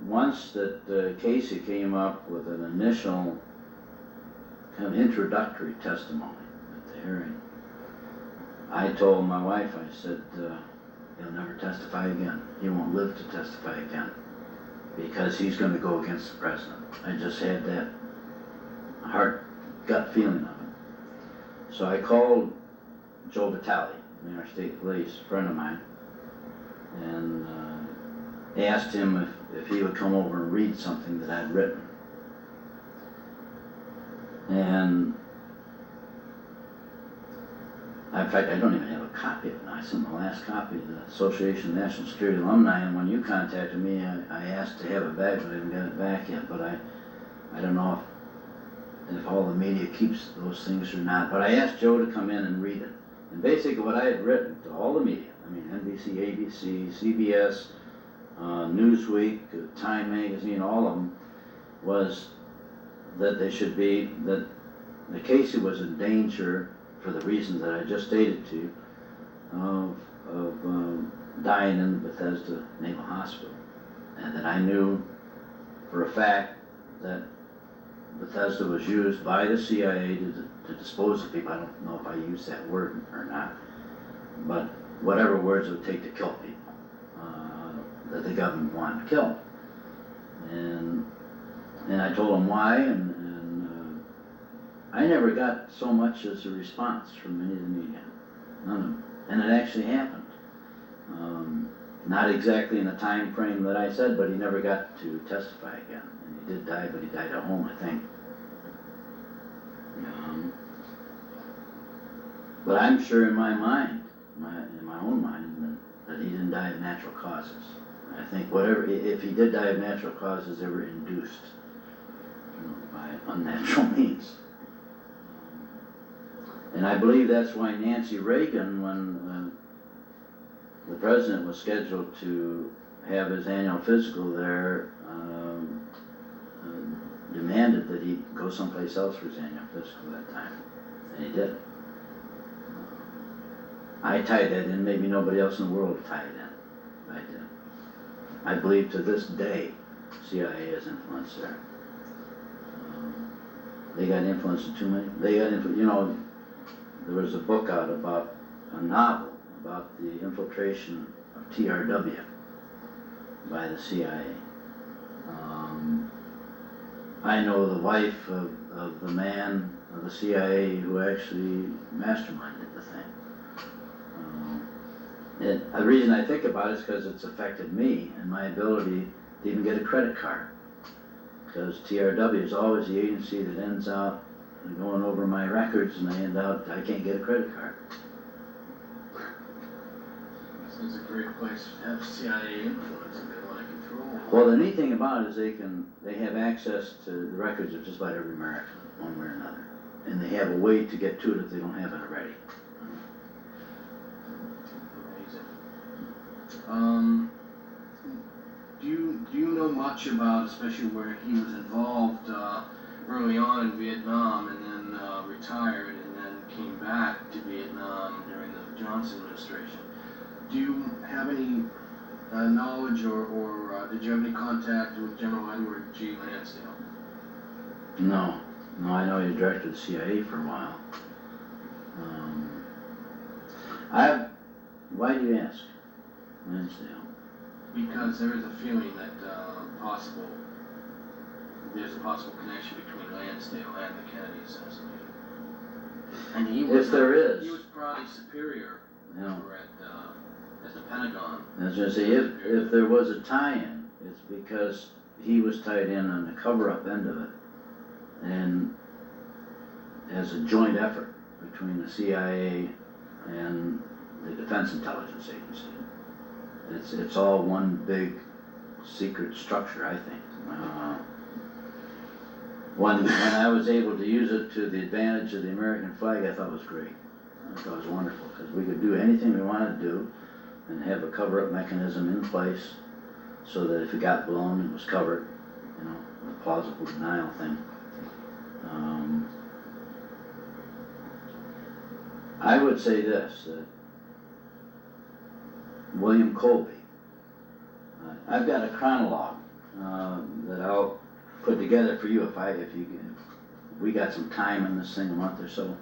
once that Casey came up with an initial kind of introductory testimony at the hearing, I told my wife, I said, he'll never testify again. He won't live to testify again because he's going to go against the president. I just had that gut feeling of it. So I called Joe Vitale, in our state police, a friend of mine, and asked him if he would come over and read something that I'd written. And In fact, I don't even have a copy of it now. I sent my last copy to the Association of National Security Alumni, and when you contacted me, I asked to have it back, but I haven't got it back yet. But I don't know if all the media keeps those things or not. But I asked Joe to come in and read it. And basically what I had written to all the media, I mean NBC, ABC, CBS, Newsweek, Time Magazine, all of them, was that that Casey was in danger for the reasons that I just stated to you, of dying in the Bethesda Naval Hospital. And that I knew for a fact that Bethesda was used by the CIA to dispose of people. I don't know if I used that word or not, but whatever words it would take to kill people that the government wanted to kill. And I told them why, and I never got so much as a response from any of the media, none of them. And it actually happened. Not exactly in the time frame that I said, but he never got to testify again. And he did die, but he died at home, I think. But I'm sure in my mind, in my own mind, that he didn't die of natural causes. I think if he did die of natural causes, they were induced, by unnatural means. And I believe that's why Nancy Reagan, when the president was scheduled to have his annual physical there, demanded that he go someplace else for his annual physical that time, and he did. I tied that in, maybe nobody else in the world tied it in. I did. I believe to this day, CIA has influence there. They got influence in too many. They got influence, there was a book out about, a novel about the infiltration of TRW by the CIA. I know the wife of the man of the CIA who actually masterminded the thing. The reason I think about it is because it's affected me and my ability to even get a credit card. Because TRW is always the agency that ends out going over my records, and I can't get a credit card. It's a great place to have CIA influence if they want to control. Well, the neat thing about it is they have access to the records of just about every American, one way or another. And they have a way to get to it if they don't have it already. Amazing. Do you know much about, especially where he was involved early on in Vietnam and then retired and then came back to Vietnam during the Johnson administration? Do you have any knowledge or did you have any contact with General Edward G. Lansdale? No, I know he directed the CIA for a while. Why do you ask? Lansdale. Because there is a feeling that there's a possible connection between Lansdale and the Kennedy assassination. And he was probably superior over at the Pentagon. I was going to say, if there was a tie-in, it's because he was tied in on the cover-up end of it, and as a joint effort between the CIA and the Defense Intelligence Agency. It's all one big secret structure, I think. When I was able to use it to the advantage of the American flag, I thought it was great. I thought it was wonderful, because we could do anything we wanted to do and have a cover-up mechanism in place so that if it got blown, it was covered, a plausible denial thing. I would say this, that William Colby, I've got a chronologue that I'll put together for you if we got some time in this thing, a month or so,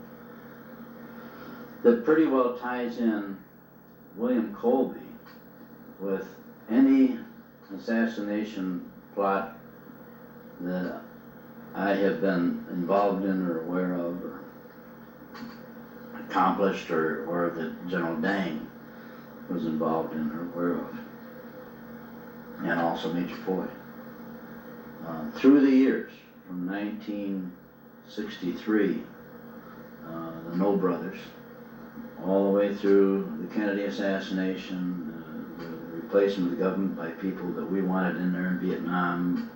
that pretty well ties in William Colby with any assassination plot that I have been involved in or aware of or accomplished or that General Dang was involved in or aware of, and also Major Foy. Through the years, from 1963, the Knoll brothers, all the way through the Kennedy assassination, the replacement of the government by people that we wanted in there in Vietnam.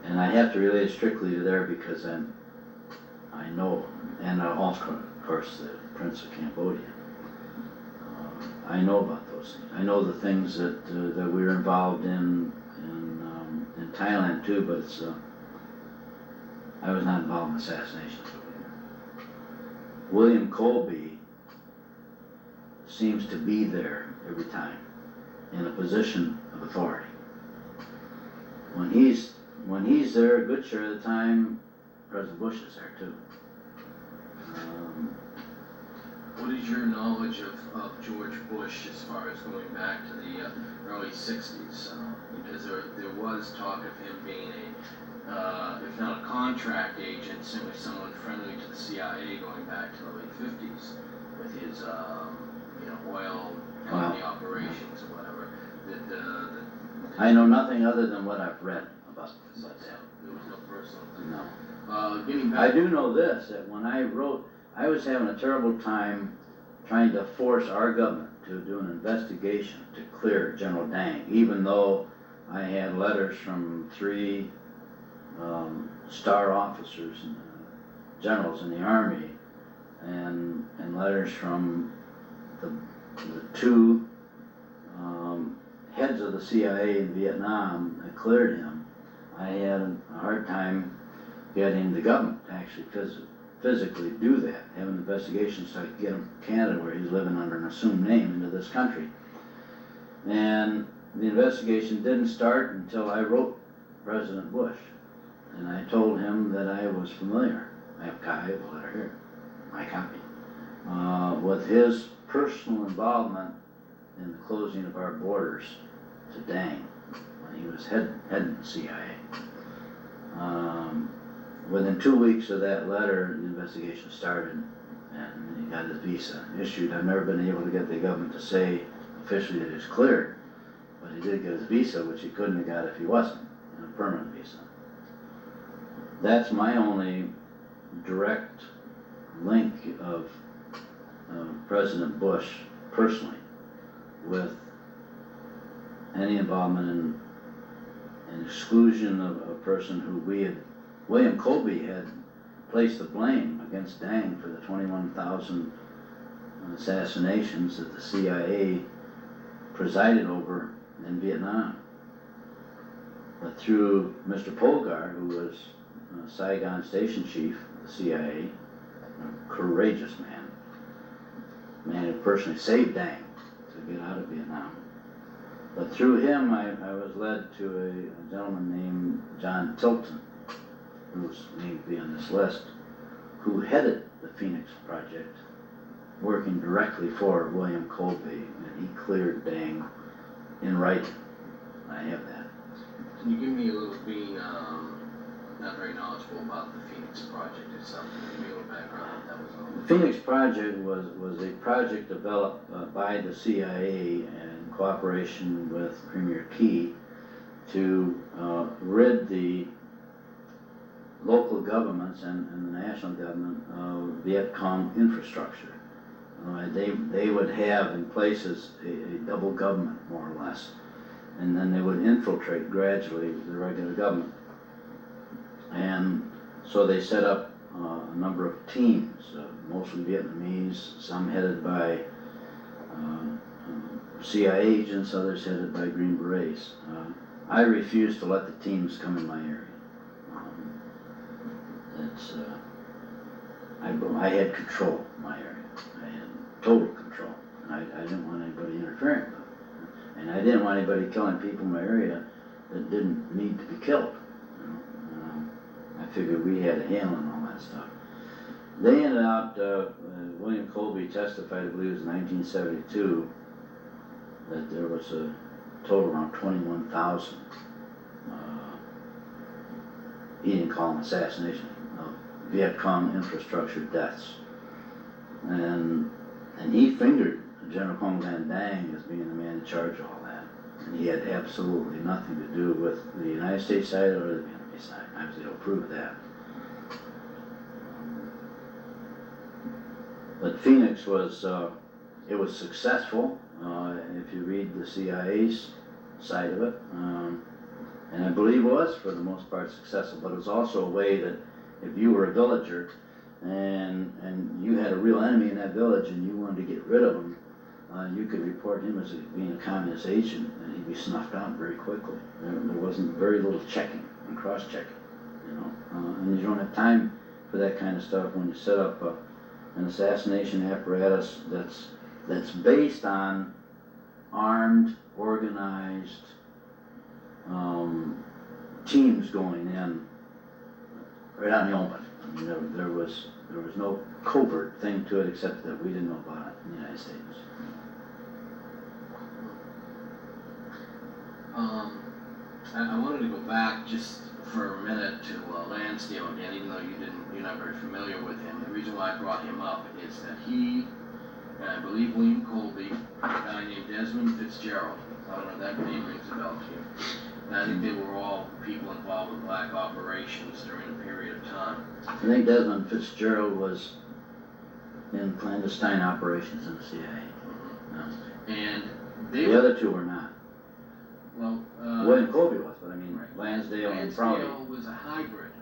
And I have to relate it strictly to there because I know, and also, of course, the Prince of Cambodia. I know about those things. I know the things that we were involved in Thailand too, but it's, I was not involved in assassinations over there. William Colby seems to be there every time in a position of authority. When he's there, a good share of the time, President Bush is there too. What is your knowledge of George Bush as far as going back to the early 60s? Because there was talk of him being if not a contract agent, certainly someone friendly to the CIA going back to the late 50s with his oil company operations or whatever. I know nothing other than what I've read about that. There was no personal thing. No. Getting back. I do know this, that when I wrote, I was having a terrible time trying to force our government to do an investigation to clear General Dang, even though I had letters from 3 star officers and generals in the Army, and letters from the 2 heads of the CIA in Vietnam that cleared him. I had a hard time getting the government to actually physically do that, have an investigation so I could get him to Canada, where he's living under an assumed name, into this country. And the investigation didn't start until I wrote President Bush, and I told him that I was familiar. I have a copy of the letter here, my copy, with his personal involvement in the closing of our borders to Dang when he was heading the CIA. Within 2 weeks of that letter, the investigation started, and he got his visa issued. I've never been able to get the government to say officially that he's cleared, but he did get his visa, which he couldn't have got if he wasn't, in a permanent visa. That's my only direct link of President Bush personally with any involvement in exclusion of a person who William Colby had placed the blame against Dang for the 21,000 assassinations that the CIA presided over in Vietnam. But through Mr. Polgar, who was Saigon station chief of the CIA, a courageous man who personally saved Dang to get out of Vietnam. But through him, I was led to a gentleman named John Tilton, who's named to be on this list, who headed the Phoenix Project, working directly for William Colby, and he cleared Dang in writing. I have that. Can you give me a little, being not very knowledgeable about the Phoenix Project itself, give me a little background that was on? The Phoenix Project was a project developed by the CIA in cooperation with Premier Key to rid the local governments and the national government of Viet Cong infrastructure. They would have in places a double government, more or less, and then they would infiltrate gradually the regular government. And so they set up a number of teams, mostly Vietnamese, some headed by CIA agents, others headed by Green Berets. I refused to let the teams come in my area. I had control of my area. I had total control. And I didn't want anybody interfering with it. And I didn't want anybody killing people in my area that didn't need to be killed. I figured we had a handle on all that stuff. They ended up, William Colby testified, I believe it was 1972, that there was a total around 21,000. He didn't call them assassination, Viet Cong infrastructure deaths. And he fingered General Colonel Dan Dang as being the man in charge of all that. And he had absolutely nothing to do with the United States side or the Vietnamese side. I was able to prove that. But Phoenix was, it was successful, if you read the CIA's side of it. And I believe it was, for the most part, successful, but it was also a way that if you were a villager and you had a real enemy in that village and you wanted to get rid of him, you could report him as being a communist agent and he'd be snuffed out very quickly. There wasn't very little checking and cross-checking, you know. And you don't have time for that kind of stuff when you set up an assassination apparatus that's based on armed, organized teams going in right out in the open. I mean, there was no covert thing to it except that we didn't know about it in the United States. I wanted to go back just for a minute to Lansdale again, even though you're not very familiar with him. The reason why I brought him up is that he, and I believe William Colby, a guy named Desmond Fitzgerald, I don't know if that name rings a bell to you. And I think they were all people involved with black operations during a period of time. I think Desmond Fitzgerald was in clandestine operations in the CIA. No. And The other two were not. Well, William Colby was, but I mean, right. Lansdale and Prouty. Lansdale was a hybrid.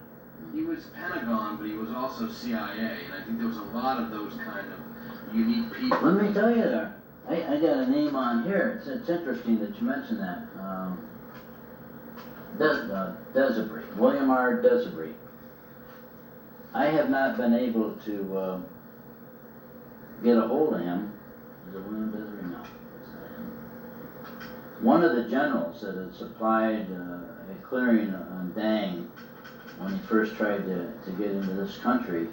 He was Pentagon, but he was also CIA, and I think there was a lot of those kind of unique people. Let me tell you there, I got a name on here. It's interesting that you mentioned that. Desabry, William R. Desabry. I have not been able to get a hold of him. Is it William Desabry? No. One of the generals that had supplied a clearing on Dang when he first tried to get into this country,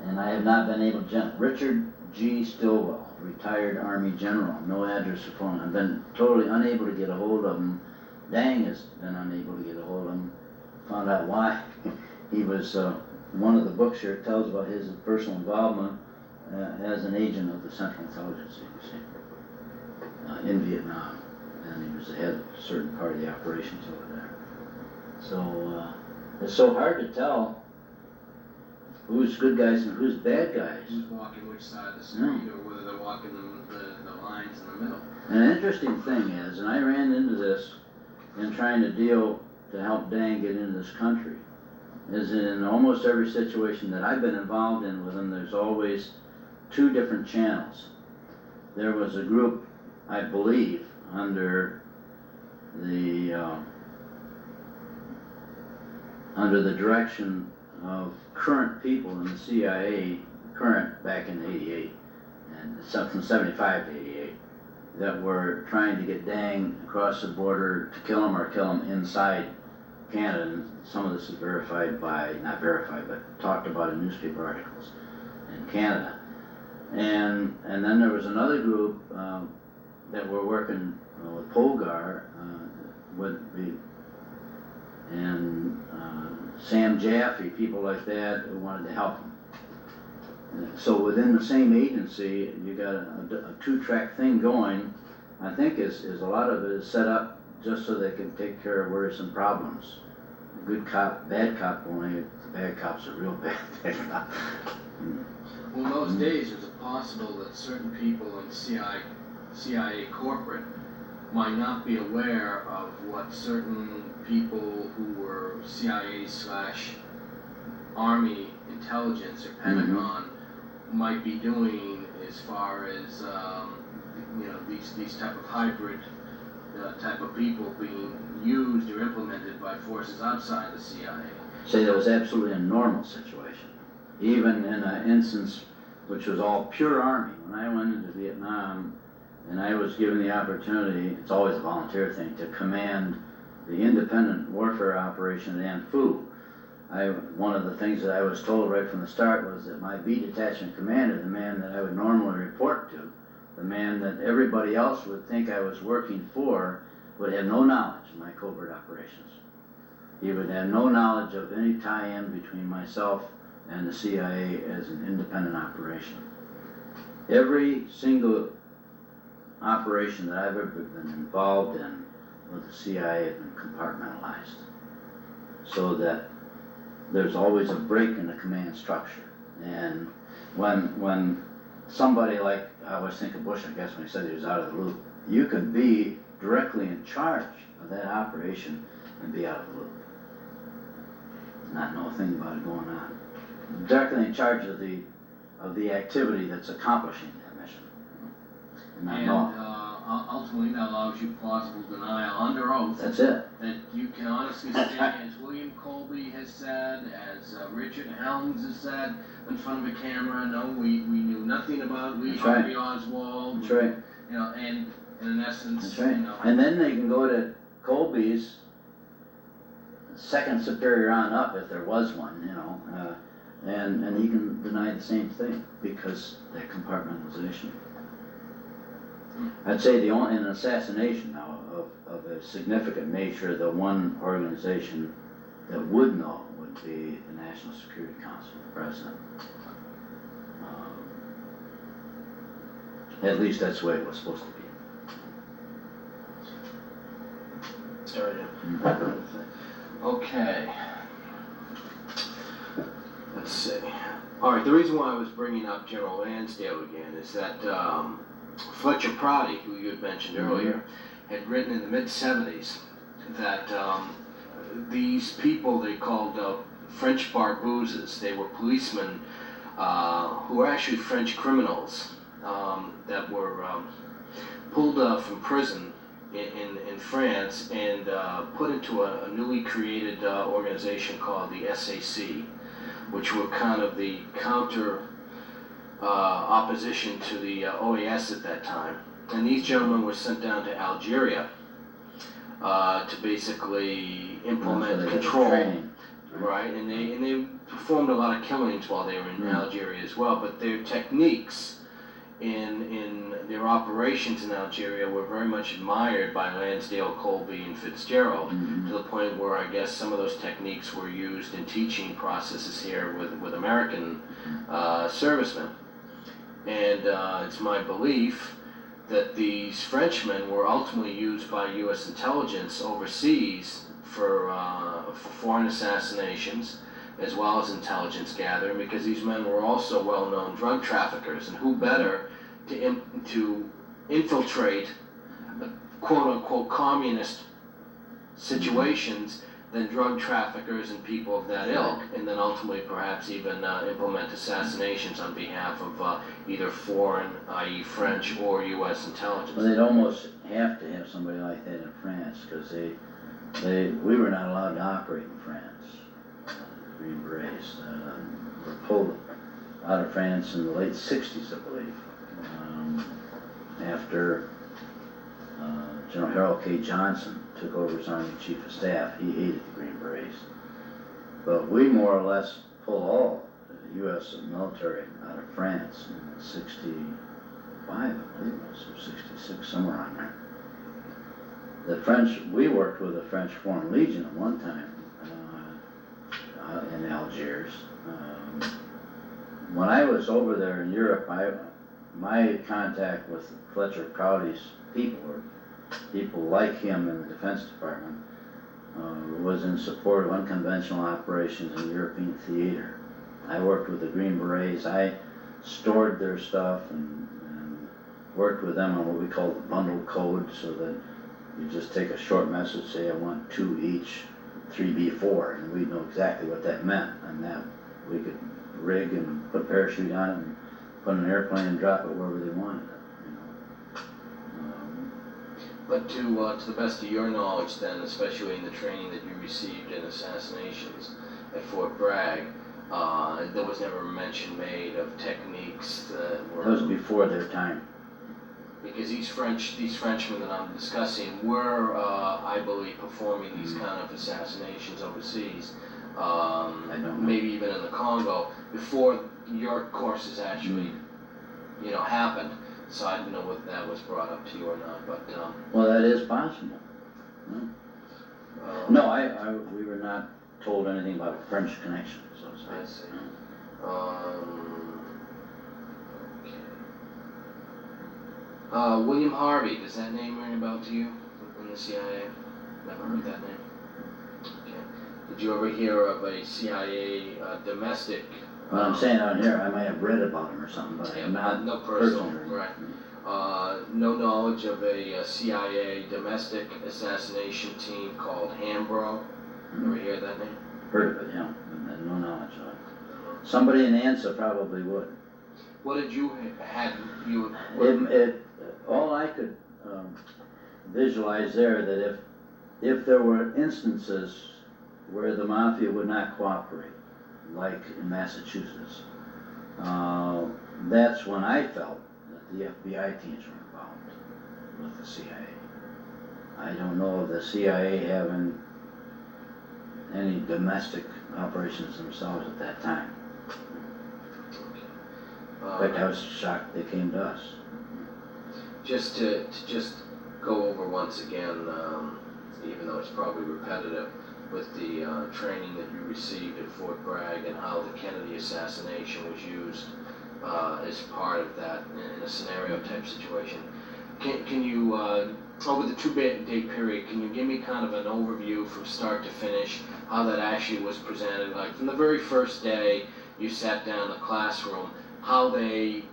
and I have not been able to, Richard G. Stilwell, retired Army general, no address or phone. I've been totally unable to get a hold of him. Dang has been unable to get a hold of him. Found out why. He was, one of the books here tells about his personal involvement as an agent of the Central Intelligence Agency in Vietnam. And he was the head of a certain part of the operations over there. So it's so hard to tell who's good guys and who's bad guys. Who's walking which side of the street, or whether they're walking the lines in the middle. And an interesting thing is, and I ran into this in trying to deal to help Dan get into this country, is in almost every situation that I've been involved in with him, there's always two different channels. There was a group, I believe, under the direction of current people in the CIA, current back in '88, and from '75 to '88, that were trying to get Dang across the border to kill him or kill him inside Canada. And some of this is verified by, not verified, but talked about in newspaper articles in Canada. And then there was another group that were working with Polgar, and Sam Jaffe, people like that who wanted to help him. So within the same agency, you got a two-track thing going. I think is a lot of it is set up just so they can take care of worrisome problems. Good cop, bad cop, only the bad cops are real bad cop. Well, in those days, it was possible that certain people in CIA corporate might not be aware of what certain people who were CIA/Army intelligence or Pentagon might be doing as far as these type of hybrid type of people being used or implemented by forces outside the CIA. Say that was absolutely a normal situation, even in an instance which was all pure Army. When I went into Vietnam and I was given the opportunity, it's always a volunteer thing, to command the independent warfare operation at An Phu. One of the things that I was told right from the start was that my B detachment commander, the man that I would normally report to, the man that everybody else would think I was working for, would have no knowledge of my covert operations. He would have no knowledge of any tie-in between myself and the CIA as an independent operation. Every single operation that I've ever been involved in with the CIA has been compartmentalized, so that there's always a break in the command structure. And when somebody like, I always think of Bush, I guess, when he said he was out of the loop, you could be directly in charge of that operation and be out of the loop. Not know a thing about it going on. Directly in charge of the activity that's accomplishing that mission. And ultimately that allows you plausible denial under oath. That's it. That you can honestly say, as William Colby has said, as Richard Helms has said in front of a camera, no, we knew nothing about Lee Harvey Oswald. That's right. You know, and in essence, That's right. you know. And then they can go to Colby's second superior on up, if there was one, you know, and he can deny the same thing because that compartmentalization. I'd say in an assassination now of a significant nature, the one organization that would know would be the National Security Council, the President. At least that's the way it was supposed to be. Sorry. Okay. Let's see. All right, the reason why I was bringing up General Lansdale again is that Fletcher Prouty, who you had mentioned earlier, had written in the mid-70s that these people they called French barbouzes, they were policemen who were actually French criminals that were pulled from prison in France and put into a newly created organization called the SAC, which were kind of the counter opposition to the OAS at that time. And these gentlemen were sent down to Algeria to basically implement control. Right, and they performed a lot of killings while they were in Algeria as well, but their techniques in their operations in Algeria were very much admired by Lansdale, Colby, and Fitzgerald, to the point where I guess some of those techniques were used in teaching processes here with American servicemen. And it's my belief that these Frenchmen were ultimately used by U.S. intelligence overseas for foreign assassinations, as well as intelligence gathering, because these men were also well-known drug traffickers, and who better to infiltrate quote-unquote communist situations than drug traffickers and people of that ilk, and then ultimately perhaps even implement assassinations on behalf of either foreign, i.e. French, or U.S. intelligence. Well, they'd almost have to have somebody like that in France, because we were not allowed to operate in France. Green Berets were pulled out of France in the late 60s, I believe, after General Harold K. Johnson took over as Army Chief of Staff. He hated the Green Berets. But we more or less pulled all the U.S. military out of France in 65, I believe it was, or 66, somewhere on there. The French, we worked with the French Foreign Legion at one time in Algiers. When I was over there in Europe, my contact with Fletcher Prouty's people, or people like him in the Defense Department, was in support of unconventional operations in European theater. I worked with the Green Berets. I stored their stuff and worked with them on what we call the bundle code, so that you just take a short message, say I want 2 each 3B4, and we'd know exactly what that meant, and that we could rig and put a parachute on it and put an airplane and drop it wherever they wanted it. But to the best of your knowledge then, especially in the training that you received in assassinations at Fort Bragg, there was never a mention made of techniques that were... That was before their time. Because these Frenchmen that I'm discussing were, I believe, performing these kind of assassinations overseas. I don't know. Maybe even in the Congo, before your courses actually, happened. So I didn't know whether that was brought up to you or not, but... Well, that is possible. No, we were not told anything about a French connection, so to speak. I see. Okay. William Harvey, does that name ring a bell to you in the CIA? Never heard that name. Okay. Did you ever hear of a CIA domestic What I'm saying out here, I might have read about him or something, but I'm not no personal, personally. right. No knowledge of a CIA domestic assassination team called Hambro. Ever hear that name? Heard of it, yeah, but no knowledge of it. Somebody in ANSA probably would. What did you had you? All I could visualize there that if there were instances where the mafia would not cooperate, like in Massachusetts, that's when I felt that the FBI teams were involved with the CIA. I don't know of the CIA having any domestic operations themselves at that time. In fact, I was shocked they came to us. Just to go over once again, even though it's probably repetitive, with the training that you received at Fort Bragg and how the Kennedy assassination was used as part of that in a scenario type situation. Can you, over the 2-day period, can you give me kind of an overview from start to finish, how that actually was presented? Like from the very first day you sat down in the classroom, how they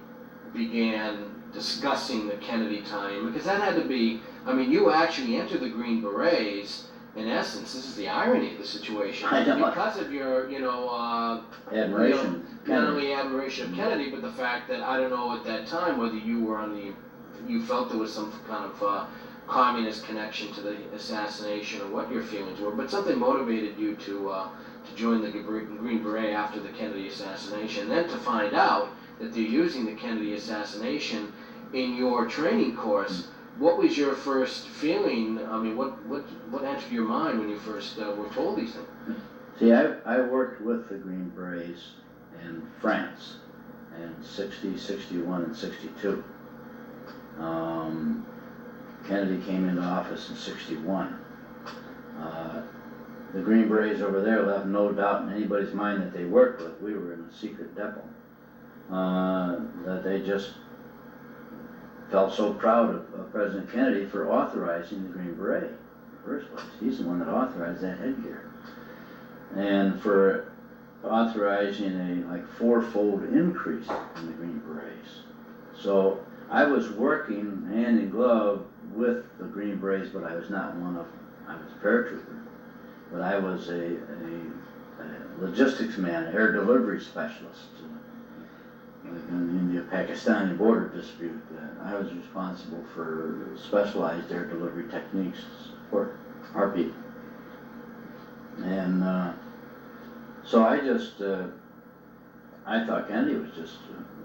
began discussing the Kennedy time, because that had to be, I mean, you actually entered the Green Berets, in essence, this is the irony of the situation, because of your, Admiration. Not only admiration of Kennedy, but the fact that, I don't know at that time whether you were you felt there was some kind of communist connection to the assassination or what your feelings were, but something motivated you to join the Green Beret after the Kennedy assassination, and then to find out that they're using the Kennedy assassination in your training course. What was your first feeling? I mean, what entered your mind when you first were told these things? See, I worked with the Green Berets in France in 60, 61, and 62. Kennedy came into office in 61. The Green Berets over there left no doubt in anybody's mind that they worked with. We were in a secret depot. That they just felt so proud of President Kennedy for authorizing the Green Beret in the first place. He's the one that authorized that headgear. And for authorizing a 4-fold increase in the Green Berets. So I was working hand in glove with the Green Berets, but I was not one of them. I was a paratrooper. But I was a logistics man, air delivery specialist. Like in the India-Pakistani border dispute, I was responsible for specialized air delivery techniques to support our people. And so I thought Kennedy was just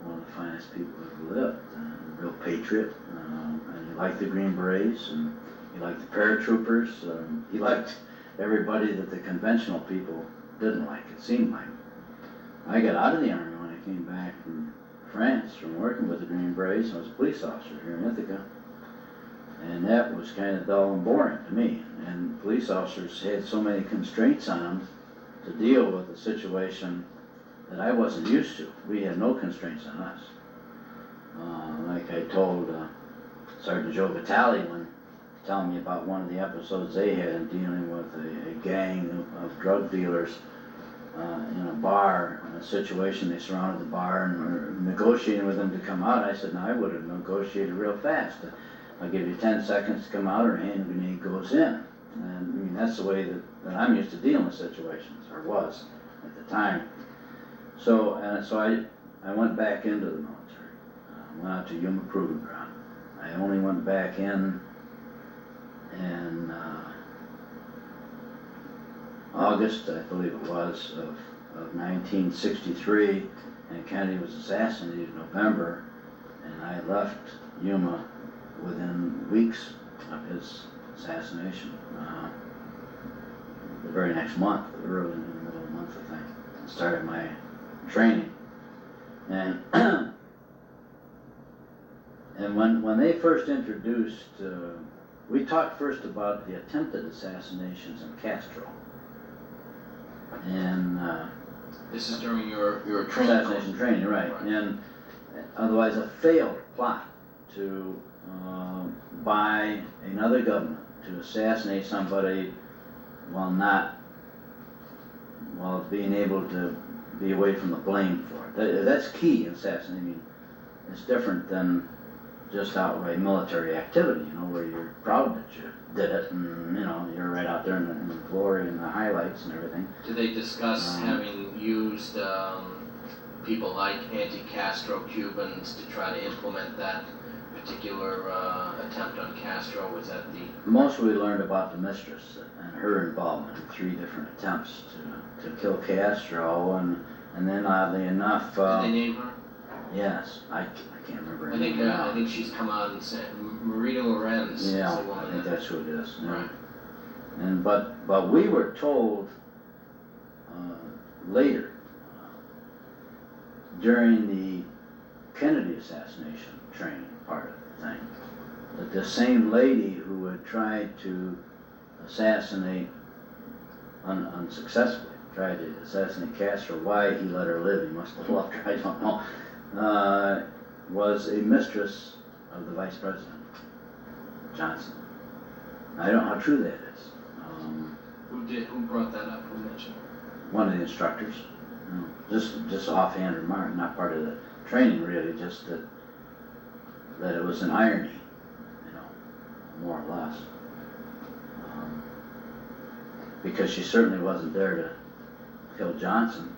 one of the finest people who ever lived, a real patriot, and he liked the Green Berets, and he liked the paratroopers, he liked everybody that the conventional people didn't like, it seemed like. I got out of the Army when I came back from France from working with the Green Berets. I was a police officer here in Ithaca, and that was kind of dull and boring to me. And police officers had so many constraints on them to deal with a situation that I wasn't used to. We had no constraints on us. Like I told Sergeant Joe Vitale when telling me about one of the episodes they had in dealing with a gang of drug dealers in a bar, in a situation. They surrounded the bar and were negotiating with them to come out. I said, no, I would have negotiated real fast. I'll give you 10 seconds to come out or a hand grenade goes in. And I mean, that's the way that I'm used to dealing with situations, or was at the time. So I went back into the military. Went out to Yuma Proving Ground. I only went back in August, I believe it was, of 1963, and Kennedy was assassinated in November, and I left Yuma within weeks of his assassination. The very next month, early in the middle of the month, I think, I started my training. And and when they first introduced, we talked first about the attempted assassinations in Castro. And this is during your training. Assassination training, right. And otherwise a failed plot to by another government to assassinate somebody while being able to be away from the blame for it. That's key in assassinating. It's different than just outright military activity, you know, where you're proud that you did it, and you know, you're right out there in the glory and the highlights and everything. Did they discuss having used people like anti-Castro Cubans to try to implement that particular attempt on Castro? Was that the... Most we learned about the mistress and her involvement in 3 different attempts to kill Castro, and then oddly enough... Did they name her? Yes, I can't remember her I think name now. I think she's come out and said Marita Lorenz. Yeah, is the woman I think that- that's who it is. Yeah. Right. And but we were told later during the Kennedy assassination training part of the thing that the same lady who had tried to assassinate unsuccessfully tried to assassinate Castro. Why he let her live? He must have loved her. I don't know. Was a mistress of the vice president, Johnson. I don't know how true that is. Who brought that up? Who mentioned it? One of the instructors. Just offhand remark, not part of the training really, just that it was an irony, you know, more or less. Because she certainly wasn't there to kill Johnson.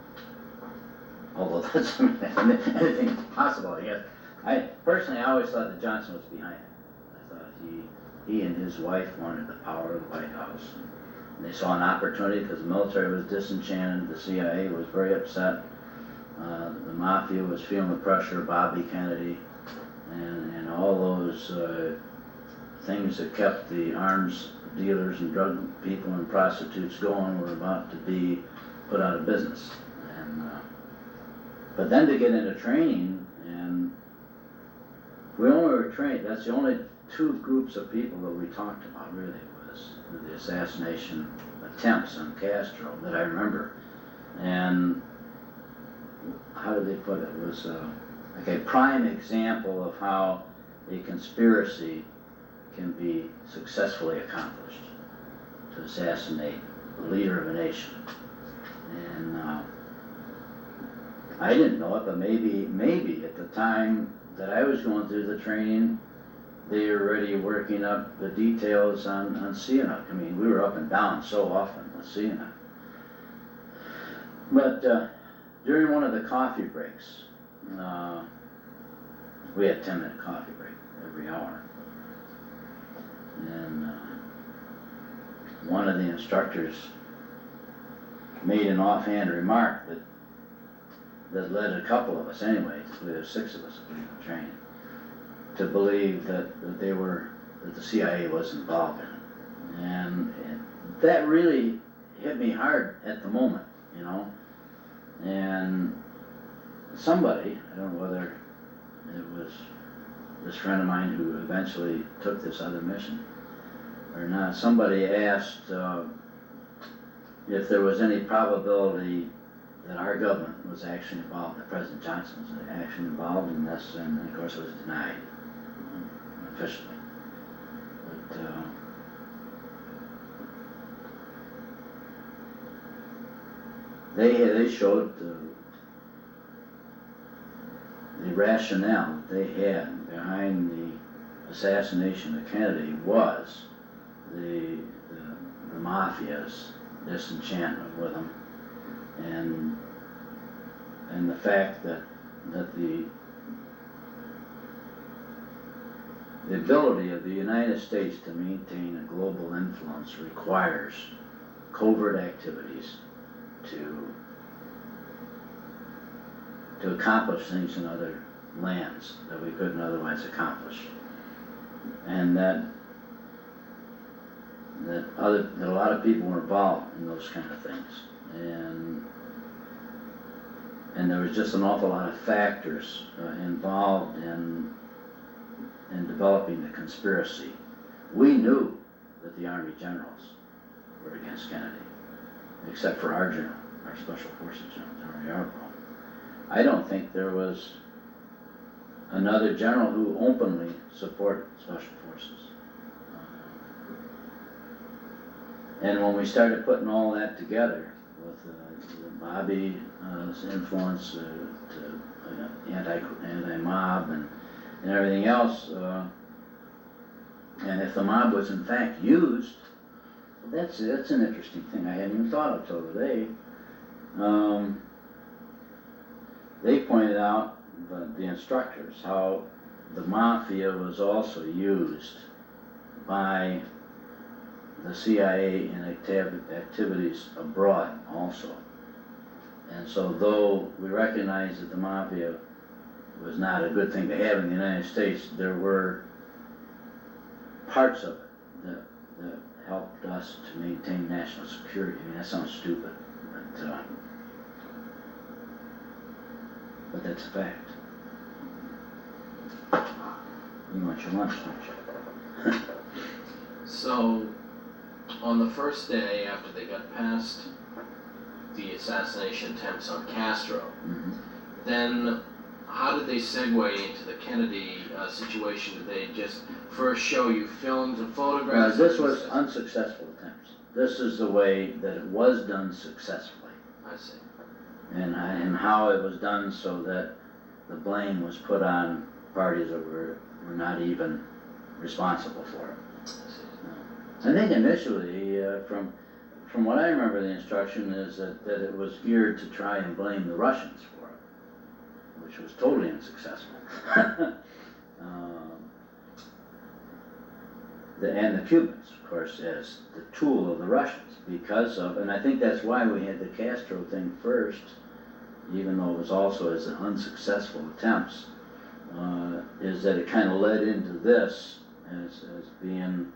Although that's anything is possible, I guess. I always thought that Johnson was behind it. I thought he and his wife wanted the power of the White House. And they saw an opportunity because the military was disenchanted, the CIA was very upset, the mafia was feeling the pressure, Bobby Kennedy, and all those things that kept the arms dealers and drug people and prostitutes going were about to be put out of business. But then to get into training, and we only were trained, that's the only 2 groups of people that we talked about really, was the assassination attempts on Castro that I remember. And how did they put it? It was like a prime example of how a conspiracy can be successfully accomplished to assassinate the leader of a nation. And I didn't know it, but maybe at the time that I was going through the training, they were already working up the details on Sihanouk. I mean, we were up and down so often with Sihanouk. But during one of the coffee breaks, we had a 10-minute coffee break every hour. And one of the instructors made an offhand remark that led a couple of us anyway, there were 6 of us that we were trained, to believe that the CIA was involved in it. And that really hit me hard at the moment, you know. And somebody, I don't know whether it was this friend of mine who eventually took this other mission or not, somebody asked if there was any probability that our government was actually involved, that President Johnson was actually involved in this, and of course it was denied officially. But they showed the rationale that they had behind the assassination of Kennedy was the mafia's disenchantment with him, and the fact that the ability of the United States to maintain a global influence requires covert activities to accomplish things in other lands that we couldn't otherwise accomplish, and that a lot of people were involved in those kind of things, and there was just an awful lot of factors involved in developing the conspiracy. We knew that the Army generals were against Kennedy, except for our general, our Special Forces General, General Yarborough. I don't think there was another general who openly supported Special Forces. And when we started putting all that together with Bobby influence to anti-mob and everything else. And if the mob was in fact used, that's an interesting thing I hadn't even thought of till today. They pointed out, the instructors, how the mafia was also used by the CIA in activities abroad also. And so though we recognize that the mafia was not a good thing to have in the United States, there were parts of it that helped us to maintain national security. I mean, that sounds stupid, but that's a fact. You want your lunch, don't you? So, on the first day after they got past the assassination attempts on Castro, Mm-hmm. then how did they segue into the Kennedy situation? Did they just first show you films and photographs? This was unsuccessful attempts. This is the way that it was done successfully, I see. and how it was done so that the blame was put on parties that were not even responsible for it. I see. I think initially, from what I remember, the instruction is that it was geared to try and blame the Russians for it, which was totally unsuccessful. And the Cubans, of course, as the tool of the Russians, because of, and I think that's why we had the Castro thing first, even though it was also as an unsuccessful attempts, is that it kind of led into this as being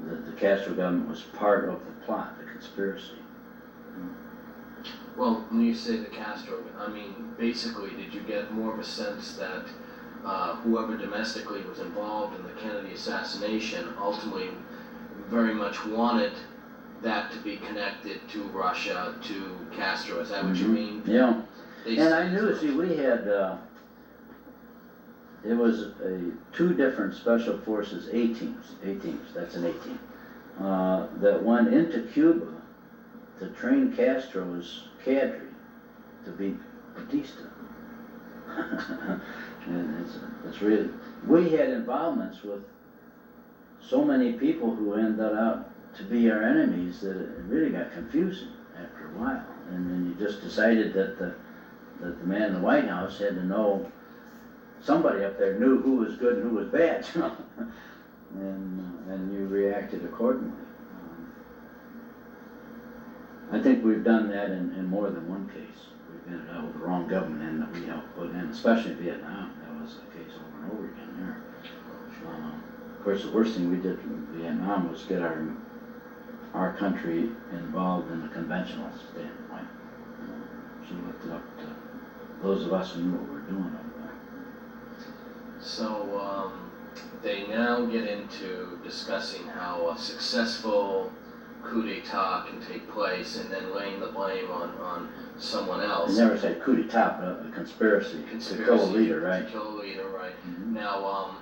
that the Castro government was part of the plot, the conspiracy. Well, when you say the Castro, I mean, basically, did you get more of a sense that whoever domestically was involved in the Kennedy assassination ultimately very much wanted that to be connected to Russia, to Castro? Is that what you mean? Yeah. And I knew, see, we had, it was two different special forces A-teams, that's an A-team, that went into Cuba to train Castro's cadre to beat Batista. And it's really, we had involvements with so many people who ended up to be our enemies that it really got confusing after a while. And then you just decided that the man in the White House had to know, somebody up there knew who was good and who was bad, you know, and you reacted accordingly. I think we've done that in more than one case. We've ended up with the wrong government and that we helped put in, especially in Vietnam. That was the case over and over again there. Of course, the worst thing we did in Vietnam was get our country involved in the conventional standpoint. So we left it up to those of us who knew what we were doing over there. So they now get into discussing how a successful coup d'etat can take place and then laying the blame on someone else. They never said coup d'etat, but a conspiracy to kill a leader, right? To kill a leader, right. Mm-hmm. Now,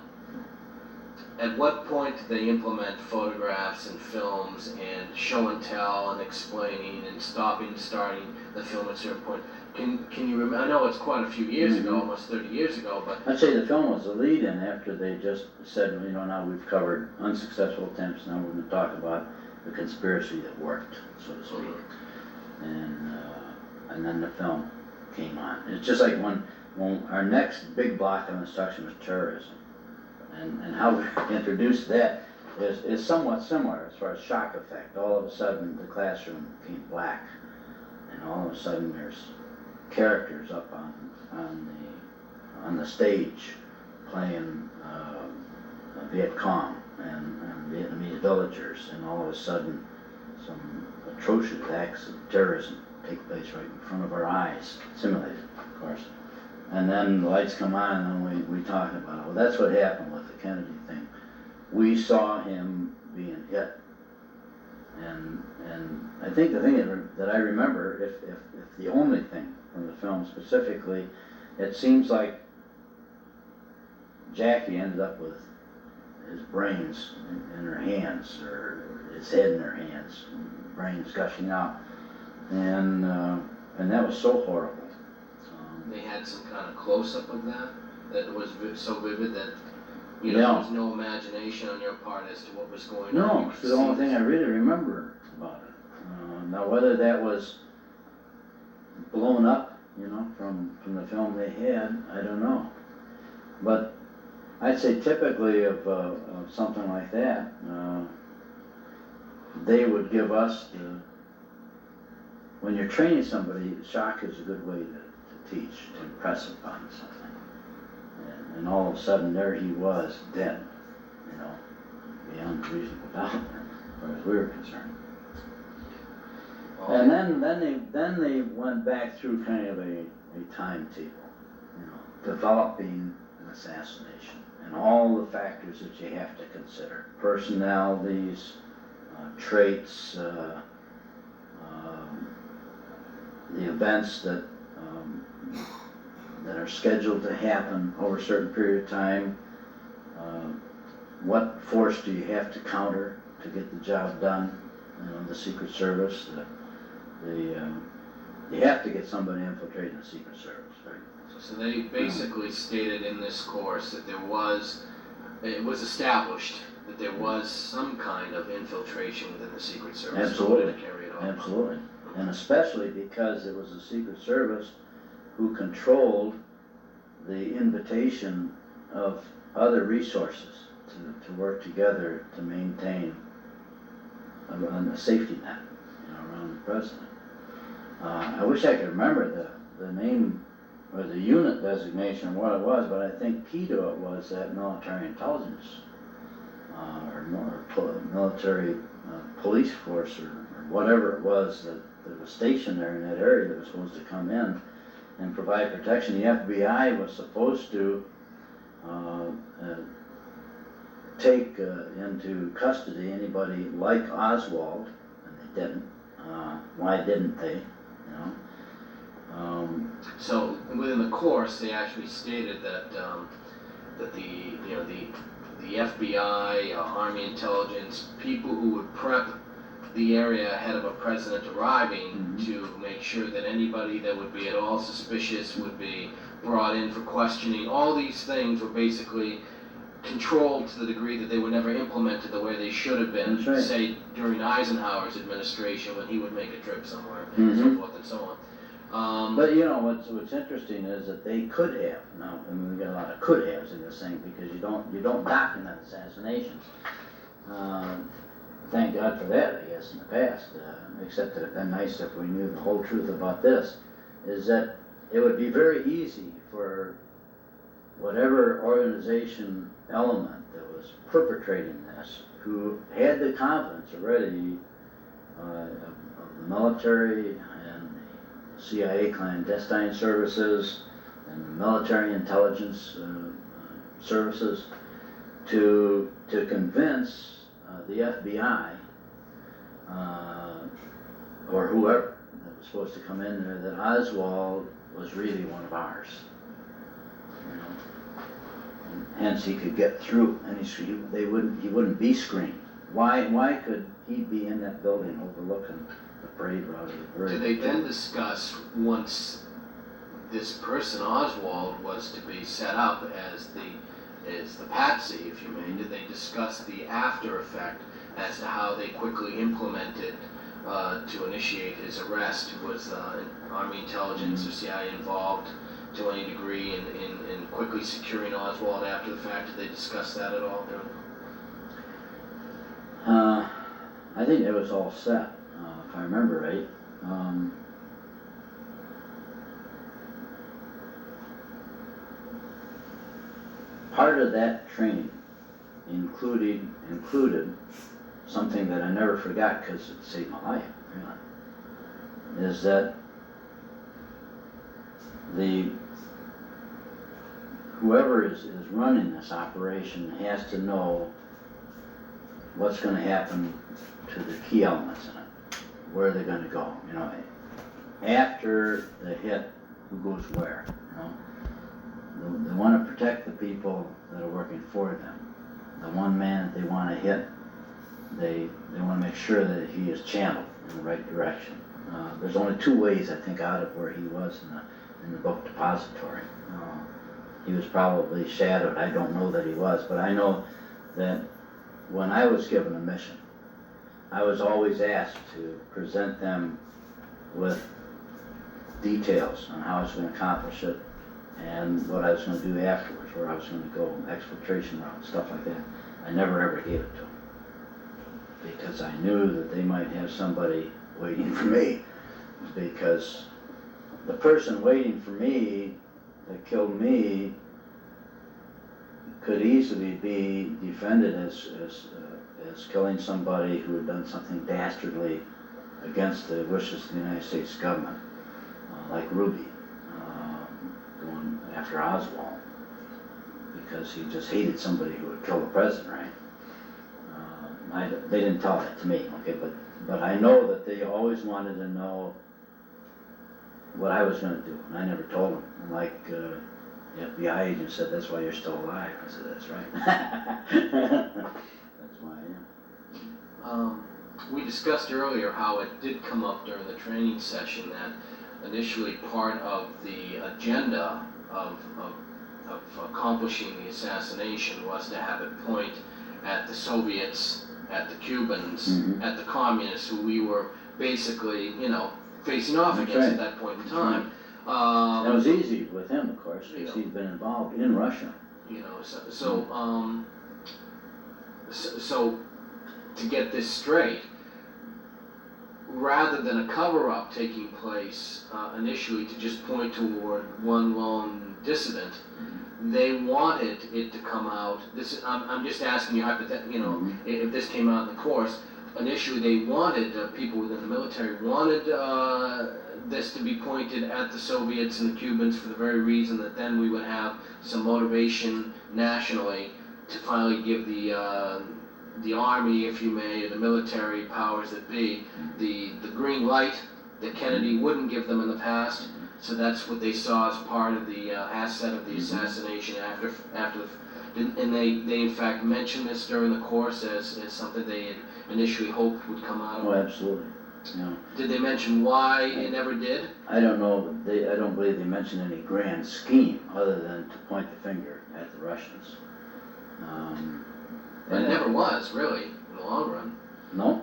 at what point do they implement photographs and films and show and tell and explaining and stopping, starting the film at a certain point? Can you remember? I know it's quite a few years ago, almost 30 years ago, but I'd say the film was the lead-in after they just said, you know, now we've covered unsuccessful attempts, now we're going to talk about the conspiracy that worked, so to speak. And then the film came on. It's just like when our next big block of instruction was terrorism. And how we introduced that is somewhat similar as far as shock effect. All of a sudden the classroom became black, and all of a sudden there's characters up on the stage playing Viet Cong and Vietnamese villagers, and all of a sudden some atrocious acts of terrorism take place right in front of our eyes, simulated, of course. And then the lights come on and we talk about it. Well, that's what happened with the Kennedy thing. We saw him being hit. And I think the thing that I remember, if the only thing from the film specifically, it seems like Jackie ended up with his brains in her hands, or his head in her hands, brains gushing out. And And that was so horrible. They had some kind of close-up of that was so vivid that, you know, Yeah. there was no imagination on your part as to what was going on. No, You it's could the only see thing I really remember about it. Now, whether that was blown up, you know, from the film they had, I don't know. But I'd say typically of something like that, they would give us when you're training somebody, shock is a good way to teach, to impress upon something. And all of a sudden there he was, dead, you know, beyond reasonable doubt, as far as we were concerned. And then they went back through kind of a timetable, you know, developing an assassination and all the factors that you have to consider: personalities, traits, the events that are scheduled to happen over a certain period of time. What force do you have to counter to get the job done? You know, the Secret Service. You have to get somebody infiltrating the Secret Service, right? So they basically stated in this course that it was established that there was some kind of infiltration within the Secret Service. Absolutely. To carry it out. Absolutely. And especially because it was the Secret Service who controlled the invitation of other resources to work together to maintain a safety net, you know, around the president. I wish I could remember the name or the unit designation of what it was, but I think key to it was that military intelligence or military police force or whatever it was that was stationed there in that area that was supposed to come in and provide protection. The FBI was supposed to take into custody anybody like Oswald, and they didn't. Why didn't they? You know. So within the course, they actually stated that the FBI, Army intelligence, people who would prep the area ahead of a president arriving to make sure that anybody that would be at all suspicious would be brought in for questioning. All these things were basically controlled to the degree that they were never implemented the way they should have been, That's right. say, during Eisenhower's administration when he would make a trip somewhere, and so forth and so on. But you know what's interesting is that they could have. Now, I mean, we got a lot of could haves in this thing because you don't document assassinations. Thank God for that, I guess, in the past. Except that it'd been nice if we knew the whole truth about this. Is that it would be very easy for whatever organization element that was perpetrating this, who had the confidence already of the military and the CIA clandestine services and the military intelligence services, to convince the FBI or whoever that was supposed to come in there that Oswald was really one of ours. You know, and hence he could get through, and he wouldn't be screened. Why could he be in that building overlooking the parade route? Did they then discuss, once this person Oswald was to be set up as the patsy, if you may, did they discuss the after effect as to how they quickly implemented to initiate his arrest? Was Army intelligence or CIA involved to any degree in quickly securing Oswald after the fact? Did they discuss that at all? I think it was all set, if I remember right. Part of that training included something that I never forgot because it saved my life, really, is that whoever is running this operation has to know what's going to happen to the key elements in it, where they're going to go, you know, after the hit, who goes where, you know. They want to protect the people that are working for them. The one man that they want to hit, they want to make sure that he is channeled in the right direction. There's only two ways, I think, out of where he was in the book depository. He was probably shadowed. I don't know that he was, but I know that when I was given a mission, I was always asked to present them with details on how I was going to accomplish it and what I was going to do afterwards, where I was going to go, exfiltration route, stuff like that. I never ever gave it to them because I knew that they might have somebody waiting for me, because the person waiting for me that killed me could easily be defended as killing somebody who had done something dastardly against the wishes of the United States government, like Ruby, going after Oswald, because he just hated somebody who would kill the president, right? They didn't tell that to me, okay, but I know that they always wanted to know what I was going to do, and I never told them. And like the FBI agent said, "That's why you're still alive." I said, "That's right." That's why I am. We discussed earlier how it did come up during the training session that initially part of the agenda of accomplishing the assassination was to have it point at the Soviets, at the Cubans, at the communists, who we were basically, facing off That's against right. at that point in time. It was easy with him, of course, because he'd been involved in Russia. So to get this straight, rather than a cover-up taking place initially to just point toward one lone dissident, they wanted it to come out. I'm just asking you, if this came out in the course. Initially, they wanted people within the military wanted this to be pointed at the Soviets and the Cubans for the very reason that then we would have some motivation nationally to finally give the army, if you may, the military powers that be, the green light that Kennedy wouldn't give them in the past. So that's what they saw as part of the asset of the assassination and they in fact mentioned this during the course as something they had initially hoped would come out of it. Oh, absolutely. Yeah. Did they mention why it never did? I don't know, but I don't believe they mentioned any grand scheme other than to point the finger at the Russians. But it never was, really, in the long run. No.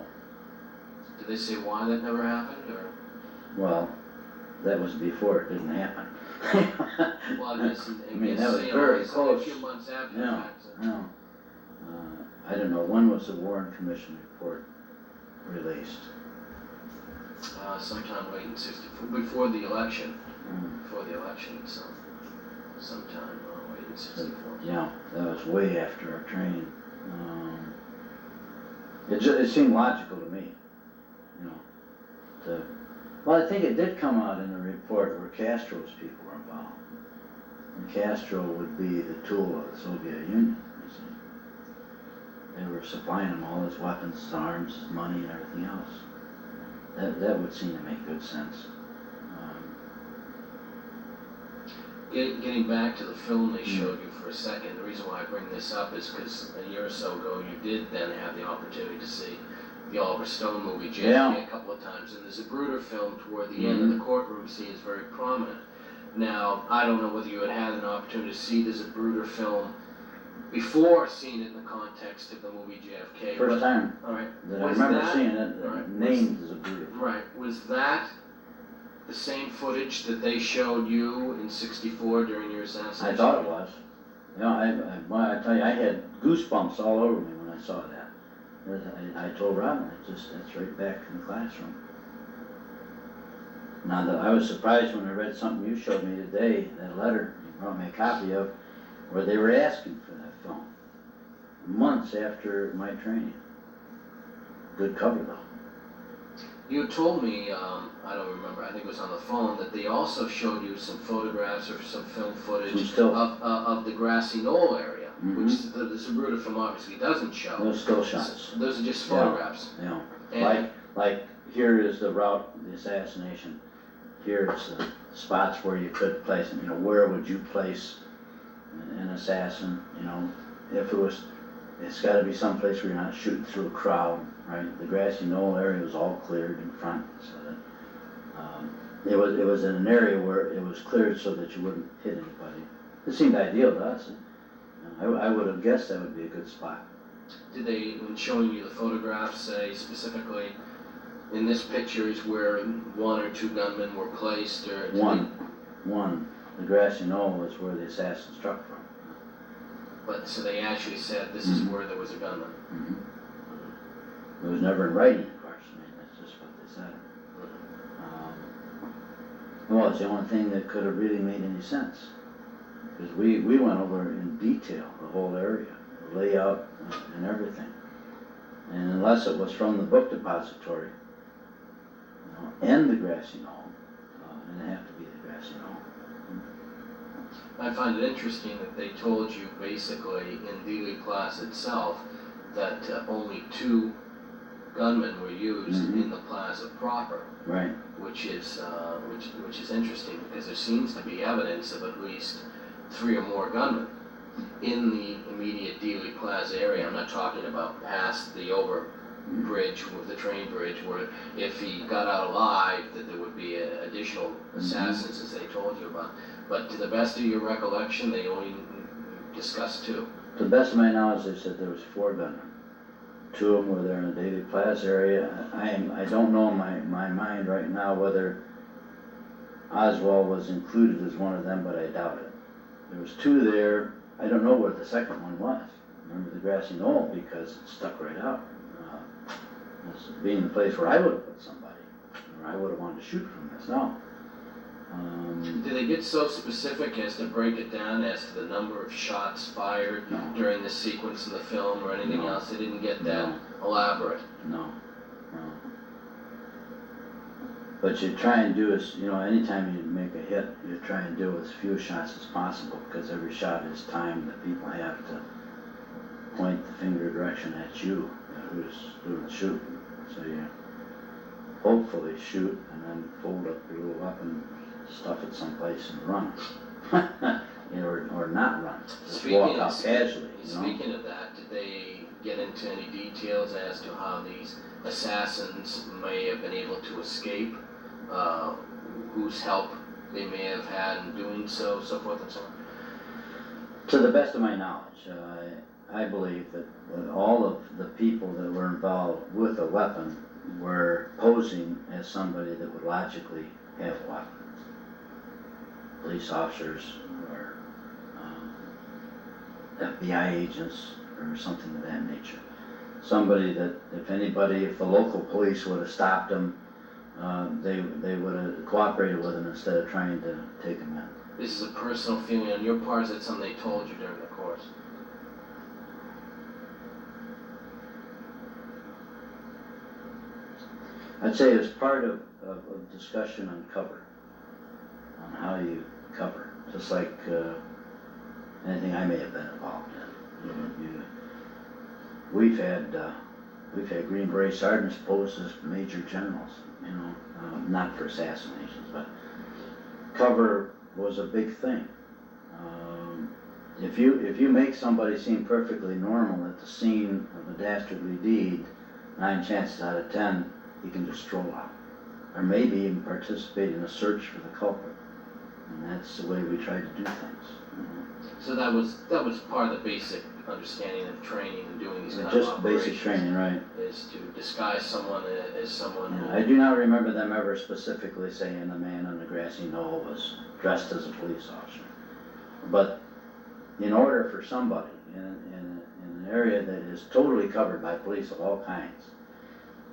Did they say why that never happened, or? Well, that was before it didn't happen. Well, that was very close. A few months after the Yeah, fact. So. no. I don't know, when was the Warren Commission report released? Sometime late in '64, before the election. So sometime late in '64. Yeah, that was way after our training. It seemed logical to me, well, I think it did come out in the report where Castro's people were involved. And Castro would be the tool of the Soviet Union, you see. They were supplying him all his weapons, his arms, his money, and everything else. That would seem to make good sense. Getting back to the film they showed you for a second, the reason why I bring this up is because a year or so ago you did then have the opportunity to see the Oliver Stone movie, JFK, a couple of times, and there's a Zapruder film toward the end, and the courtroom scene is very prominent. Now, I don't know whether you had an opportunity to see the Zapruder film before seeing it in the context of the movie JFK. First time all right. that I remember seeing it, named Zapruder. Right. Was that the same footage that they showed you in '64 during your assassination? I thought it was. I tell you, I had goosebumps all over me when I saw that. I told Robin, that's right back from the classroom. Now, I was surprised when I read something you showed me today, that letter you brought me a copy of, where they were asking for that film, months after my training. Good cover, though. You told me, I don't remember, I think it was on the phone, that they also showed you some photographs or some film footage of the grassy knoll area. Which the Zapruder film obviously doesn't show. Those still shots. Those are just photographs. Yeah. Like here is the route, the assassination. Here's the spots where you could place them. Where would you place an assassin? If it's got to be someplace where you're not shooting through a crowd, right? The grassy knoll area was all cleared in front, so that it was in an area where it was cleared so that you wouldn't hit anybody. It seemed ideal to us. I would have guessed that would be a good spot. Did they, when showing you the photographs, say specifically, in this picture is where 1 or 2 gunmen were placed, or? One. The grassy knoll was where the assassin struck from. But, so they actually said this is where there was a gunman? It was never in writing, of course. I mean, that's just what they said. Well, it's the only thing that could have really made any sense. Because we went over in detail the whole area, the layout and everything. And unless it was from the book depository, and the grassy knoll, and it have to be the grassy knoll. I find it interesting that they told you basically in Dealey Plaza itself that only 2 gunmen were used in the plaza proper. Right. Which is interesting, because there seems to be evidence of at least 3 or more gunmen in the immediate Dealey Plaza area. I'm not talking about past the over bridge with the train bridge, where if he got out alive that there would be additional assassins, as they told you about. But to the best of your recollection, they only discussed 2. To the best of my knowledge, they said there was 4 gunmen. 2 of them were there in the Dealey Plaza area. I don't know in my mind right now whether Oswald was included as one of them, but I doubt it. There was 2 there. I don't know where the second one was. Remember the grassy knoll, because it stuck right out. As being the place where I would have put somebody, or I would have wanted to shoot from this now. Did they get so specific as to break it down as to the number of shots fired during this sequence in the film, or anything else? They didn't get that elaborate? No. But you try and do is, anytime you make a hit, you try and do as few shots as possible, because every shot is timed that people have to point the finger direction at you, who's doing the shooting. So you hopefully shoot and then fold up your little weapon, stuff it someplace and run. or not run. Just walk out casually. Speaking of that, did they get into any details as to how these assassins may have been able to escape, whose help they may have had in doing so, so forth and so on? To the best of my knowledge, I believe that all of the people that were involved with a weapon were posing as somebody that would logically have a weapon. Police officers or FBI agents or something of that nature. Somebody that, if the local police would have stopped them, they would have cooperated with them instead of trying to take them in. This is a personal feeling on your part, is that something they told you during the course? I'd say it was part of discussion on cover, on how you cover, just like anything I may have been involved in. We've had Green Beret sergeants posed as major generals, not for assassinations, but cover was a big thing. If you make somebody seem perfectly normal at the scene of a dastardly deed, 9 chances out of 10 he can just stroll out, or maybe even participate in a search for the culprit. And that's the way we try to do things. So that was part of the basic understanding of training and doing these kind of Just operations. basic training, right? Is to disguise someone as someone who... I do not remember them ever specifically saying the man on the grassy knoll was dressed as a police officer. But in order for somebody in an area that is totally covered by police of all kinds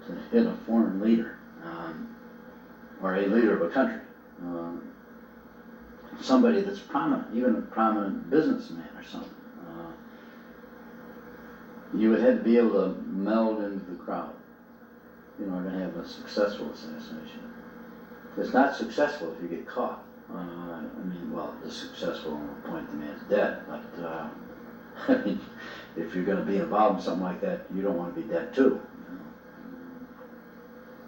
to hit a foreign leader, or a leader of a country, somebody that's prominent, even a prominent businessman or something, you would have to be able to meld into the crowd in order to have a successful assassination. It's not successful if you get caught. It's successful on the point the man's dead, but if you're going to be involved in something like that, you don't want to be dead too.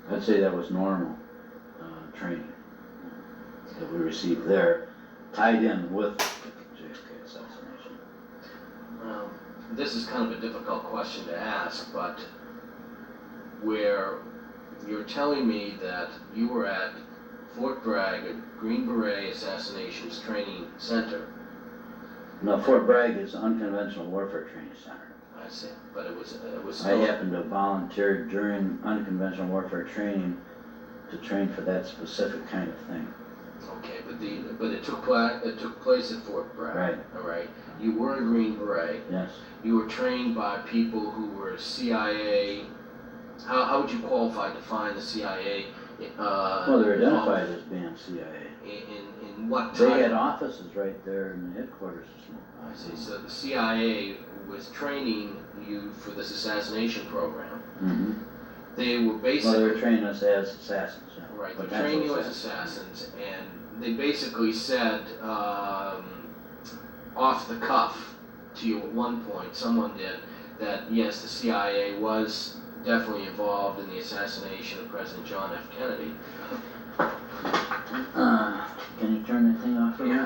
I'd say that was normal training that we received there, tied in with the JFK assassination. This is kind of a difficult question to ask, but where you're telling me that you were at Fort Bragg, a Green Beret Assassinations Training Center. No, Fort Bragg is an unconventional warfare training center. I see, but it was I still... happened to have volunteered during unconventional warfare training to train for that specific kind of thing. Okay, but it took place at Fort Bragg. Right. All right. You were a Green Beret. Yes. You were trained by people who were CIA. How would you define the CIA? Well, they're identified as being CIA. In what They type? had offices right there in the headquarters. I see. So the CIA was training you for this assassination program. Mm-hmm. They were Well, basically... they were training us as assassins. Yeah. Right, they Potential trained you as assassins, and they basically said, off the cuff to you at one point, someone did, that yes, the CIA was definitely involved in the assassination of President John F. Kennedy. Can you turn that thing off for me?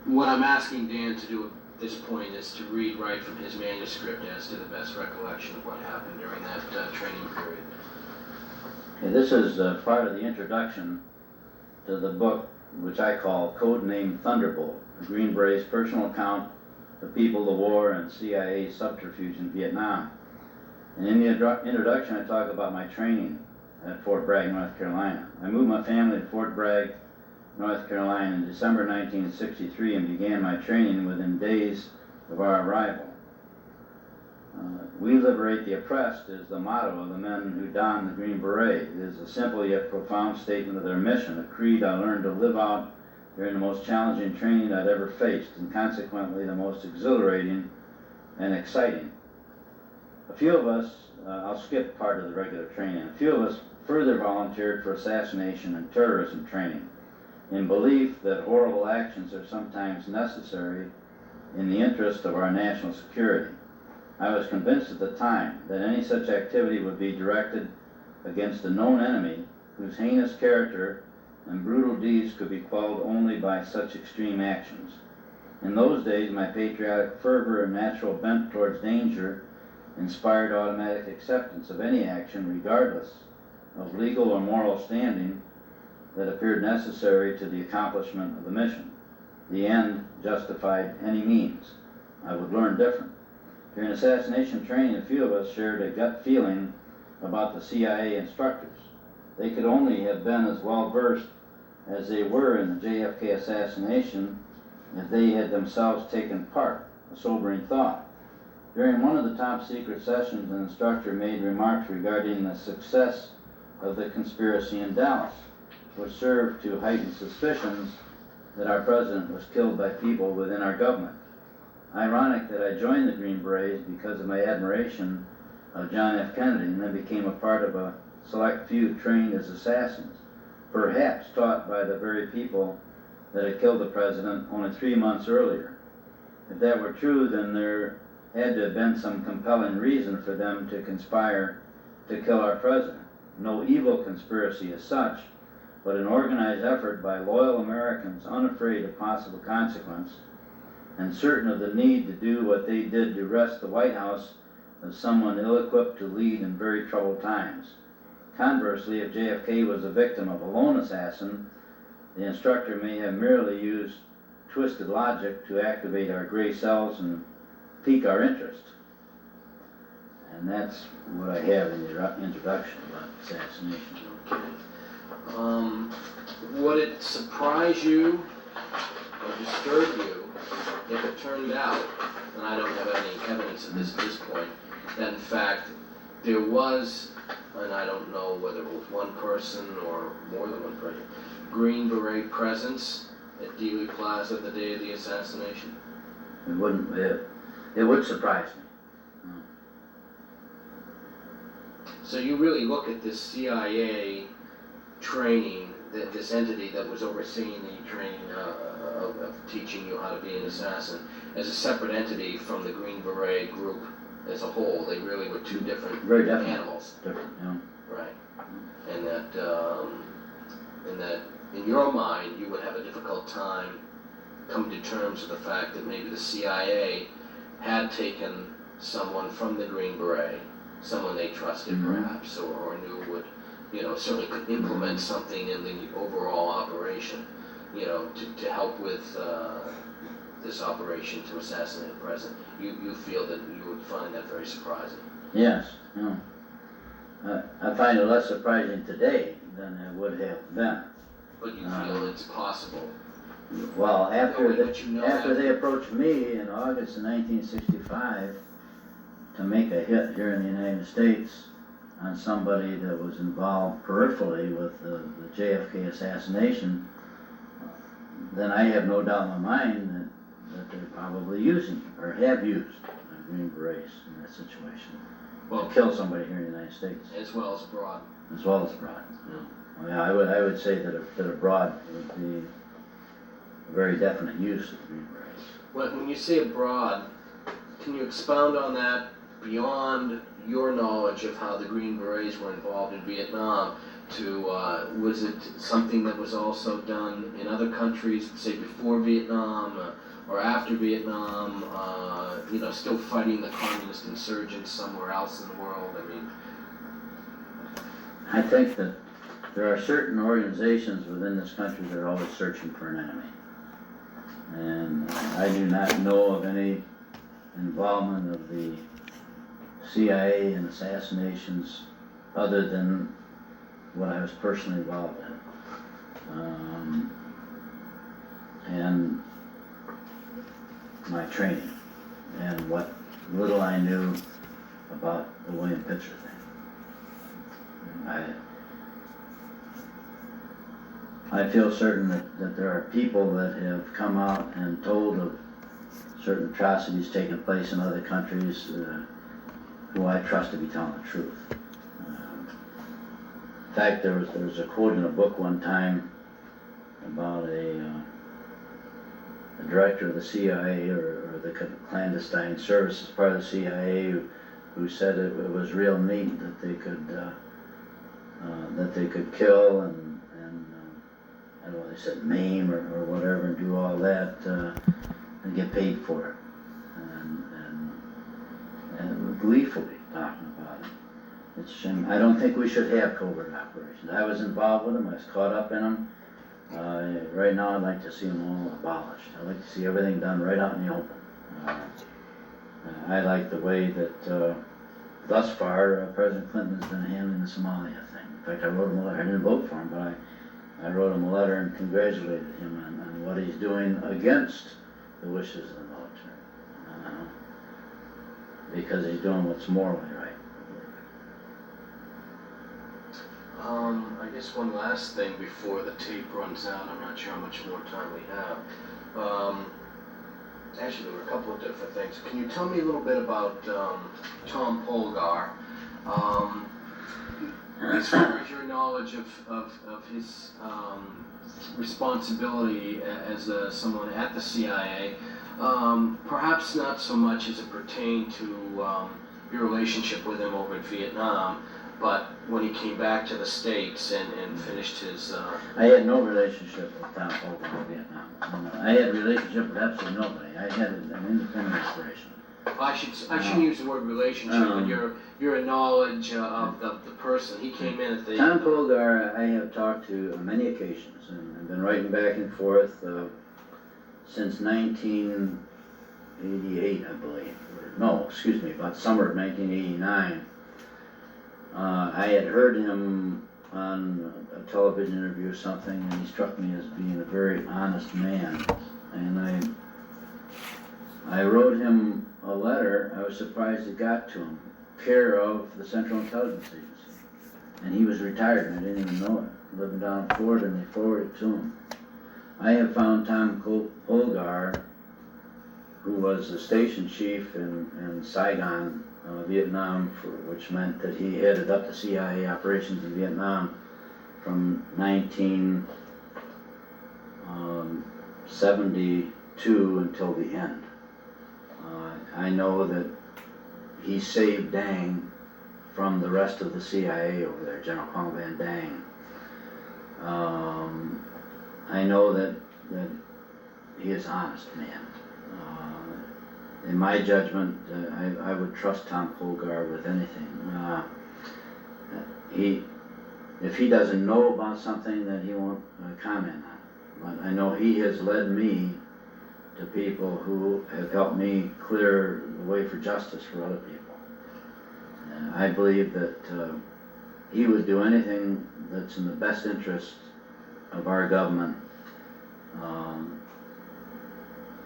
What I'm asking Dan to do at this point is to read right from his manuscript as to the best recollection of what happened during that training period. Okay, this is part of the introduction to the book, which I call Codename Thunderbolt, a Green Beret's personal account of people, the war, and CIA subterfuge in Vietnam. And in the introduction, I talk about my training at Fort Bragg, North Carolina. I moved my family to Fort Bragg, North Carolina in December 1963 and began my training within days of our arrival. We liberate the oppressed is the motto of the men who don the Green Beret. It is a simple yet profound statement of their mission, a creed I learned to live out during the most challenging training I'd ever faced, and consequently the most exhilarating and exciting. A few of us, I'll skip part of the regular training, a few of us further volunteered for assassination and terrorism training, in belief that horrible actions are sometimes necessary in the interest of our national security. I was convinced at the time that any such activity would be directed against a known enemy whose heinous character and brutal deeds could be quelled only by such extreme actions. In those days, my patriotic fervor and natural bent towards danger inspired automatic acceptance of any action, regardless of legal or moral standing, that appeared necessary to the accomplishment of the mission. The end justified any means. I would learn different. During assassination training, a few of us shared a gut feeling about the CIA instructors. They could only have been as well versed as they were in the JFK assassination if they had themselves taken part, a sobering thought. During one of the top secret sessions, an instructor made remarks regarding the success of the conspiracy in Dallas, which served to heighten suspicions that our president was killed by people within our government. Ironic that I joined the Green Berets because of my admiration of John F. Kennedy and then became a part of a select few trained as assassins, perhaps taught by the very people that had killed the president only 3 months earlier. If that were true, then there had to have been some compelling reason for them to conspire to kill our president. No evil conspiracy as such, but an organized effort by loyal Americans unafraid of possible consequence and certain of the need to do what they did to wrest the White House of someone ill-equipped to lead in very troubled times. Conversely, if JFK was the victim of a lone assassin, the instructor may have merely used twisted logic to activate our gray cells and pique our interest. And that's what I have in the introduction about assassination. Would it surprise you or disturb you if it turned out, and I don't have any evidence at this point, that in fact there was, and I don't know whether it was one person or more than one person, Green Beret presence at Dealey Plaza the day of the assassination? It would surprise me. So you really look at this CIA training, this entity that was overseeing the training of teaching you how to be an assassin, as a separate entity from the Green Beret group as a whole. They really were two different animals. Different, yeah. Right. And that in your mind you would have a difficult time coming to terms with the fact that maybe the CIA had taken someone from the Green Beret, someone they trusted perhaps, or knew certainly could implement something in the overall operation, to help with this operation to assassinate the president. You feel that you would find that very surprising. Yes, no. I find it less surprising today than it would have been. But you feel it's possible. Well, after But they approached me in August of 1965 to make a hit here in the United States on somebody that was involved peripherally with the JFK assassination, then I have no doubt in my mind that they're probably using or have used Green Berets in that situation. Well, To kill somebody here in the United States. as well as abroad. As well as abroad. Yeah, I would say that abroad would be a very definite use of Green Berets. When you say abroad, can you expound on that beyond your knowledge of how the Green Berets were involved in Vietnam to, was it something that was also done in other countries, say before Vietnam or after Vietnam, still fighting the communist insurgents somewhere else in the world? I think that there are certain organizations within this country that are always searching for an enemy. And I do not know of any involvement of the CIA in assassinations other than what I was personally involved in. And my training and what little I knew about the William Pitzer thing. I feel certain that there are people that have come out and told of certain atrocities taking place in other countries who I trust to be telling the truth. In fact, there was a quote in a book one time about a director of the CIA or the clandestine services part of the CIA who said it was real neat that they could kill and I don't know, they said maim or whatever and do all that and get paid for it and gleefully talking about it. It's a shame. I don't think we should have covert operations. I was involved with them. I was caught up in them. Right now, I'd like to see them all abolished. I'd like to see everything done right out in the open. I like the way that thus far President Clinton has been handling the Somalia thing. In fact, I wrote him a letter. I didn't vote for him, but I wrote him a letter and congratulated him on what he's doing against the wishes of the military. Because he's doing what's morally right. I guess one last thing before the tape runs out. I'm not sure how much more time we have. Actually, there were a couple of different things. Can you tell me a little bit about Tom Polgar? As far as your knowledge of his responsibility as someone at the CIA, perhaps not so much as it pertained to your relationship with him over in Vietnam, but when he came back to the States and finished his... I had no relationship with Tom Polgar in Vietnam. I had a relationship with absolutely nobody. I had an independent operation. I shouldn't use the word relationship, but your knowledge of the person. He came in at the... Tom Polgar I have talked to on many occasions, and I've been writing back and forth since 1988, I believe. No, excuse me, about summer of 1989. I had heard him on a television interview or something, and he struck me as being a very honest man. And I wrote him a letter. I was surprised it got to him, care of the Central Intelligence Agency. And he was retired, and I didn't even know it. Living down in Florida, and they forwarded it to him. I have found Tom Polgar, who was the station chief in Saigon, Vietnam, which meant that he headed up the CIA operations in Vietnam from 1972 until the end. I know that he saved Dang from the rest of the CIA over there, General Colonel Van Dang. I know that he is an honest man. In my judgment, I would trust Tom Polgar with anything. if he doesn't know about something, then he won't comment on it. But I know he has led me to people who have helped me clear the way for justice for other people. And I believe that he would do anything that's in the best interest of our government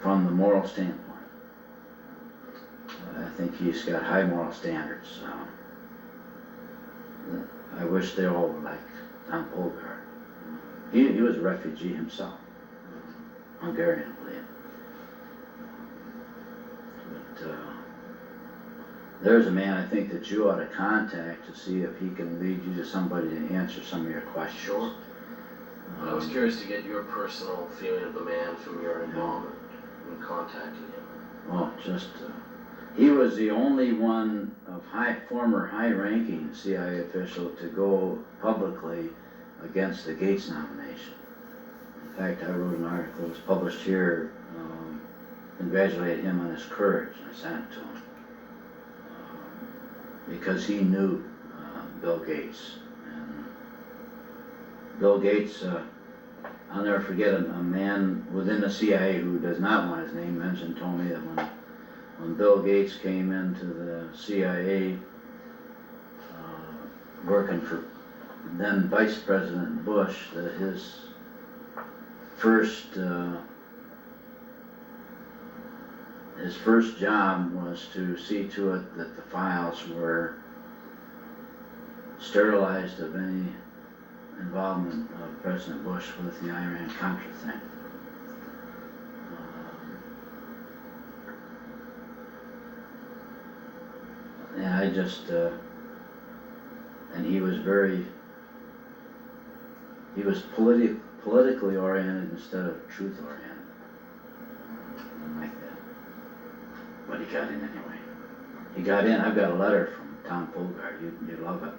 from the moral standpoint. I think he's got high moral standards. I wish they all were like Tom Polgar. He was a refugee himself, Hungarian, I believe. But there's a man I think that you ought to contact to see if he can lead you to somebody to answer some of your questions. Sure. I was curious to get your personal feeling of the man from your involvement in contacting him. Well, just he was the only one of former high-ranking CIA official to go publicly against the Gates nomination. In fact, I wrote an article that was published here, congratulated him on his courage. I sent it to him because he knew Bill Gates. And Bill Gates, I'll never forget a man within the CIA who does not want his name mentioned told me that when Bill Gates came into the CIA working for then Vice President Bush, that his first job was to see to it that the files were sterilized of any involvement of President Bush with the Iran-Contra thing. And I just, and he was politically oriented instead of truth oriented. Like that. But he got in anyway. He got in. I've got a letter from Tom Polgar. You'd love it.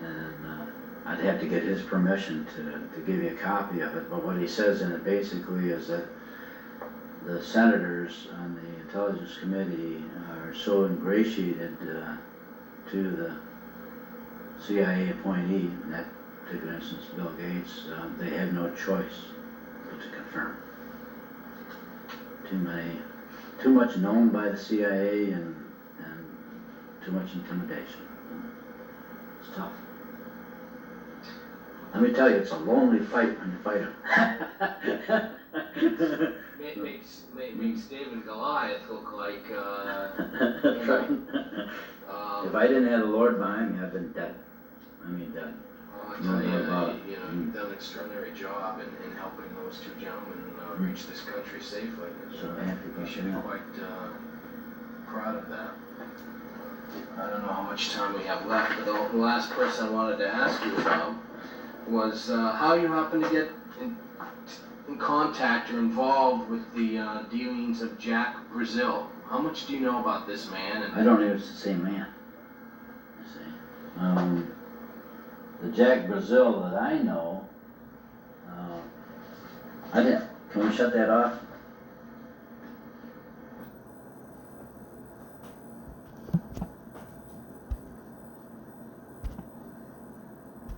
And I'd have to get his permission to give you a copy of it. But what he says in it basically is that the senators on the Intelligence Committee are so ingratiated to the CIA appointee, in that particular instance Bill Gates, they have no choice but to confirm. Too much known by the CIA and too much intimidation. It's tough. Let me tell you, it's a lonely fight when you fight them. Makes David Goliath look like, That's right. If I didn't have the Lord behind me, I'd been dead. I mean, dead. Well, I tell you, you've done an extraordinary job in helping those two gentlemen reach this country safely. So happy You about should be that. quite proud of that. I don't know how much time we have left, but the last person I wanted to ask you about was how you happened to get in contact or involved with the dealings of Jack Brazil. How much do you know about this man? I don't know if it's the same man. You see, the Jack Brazil that I know, I didn't. Can we shut that off?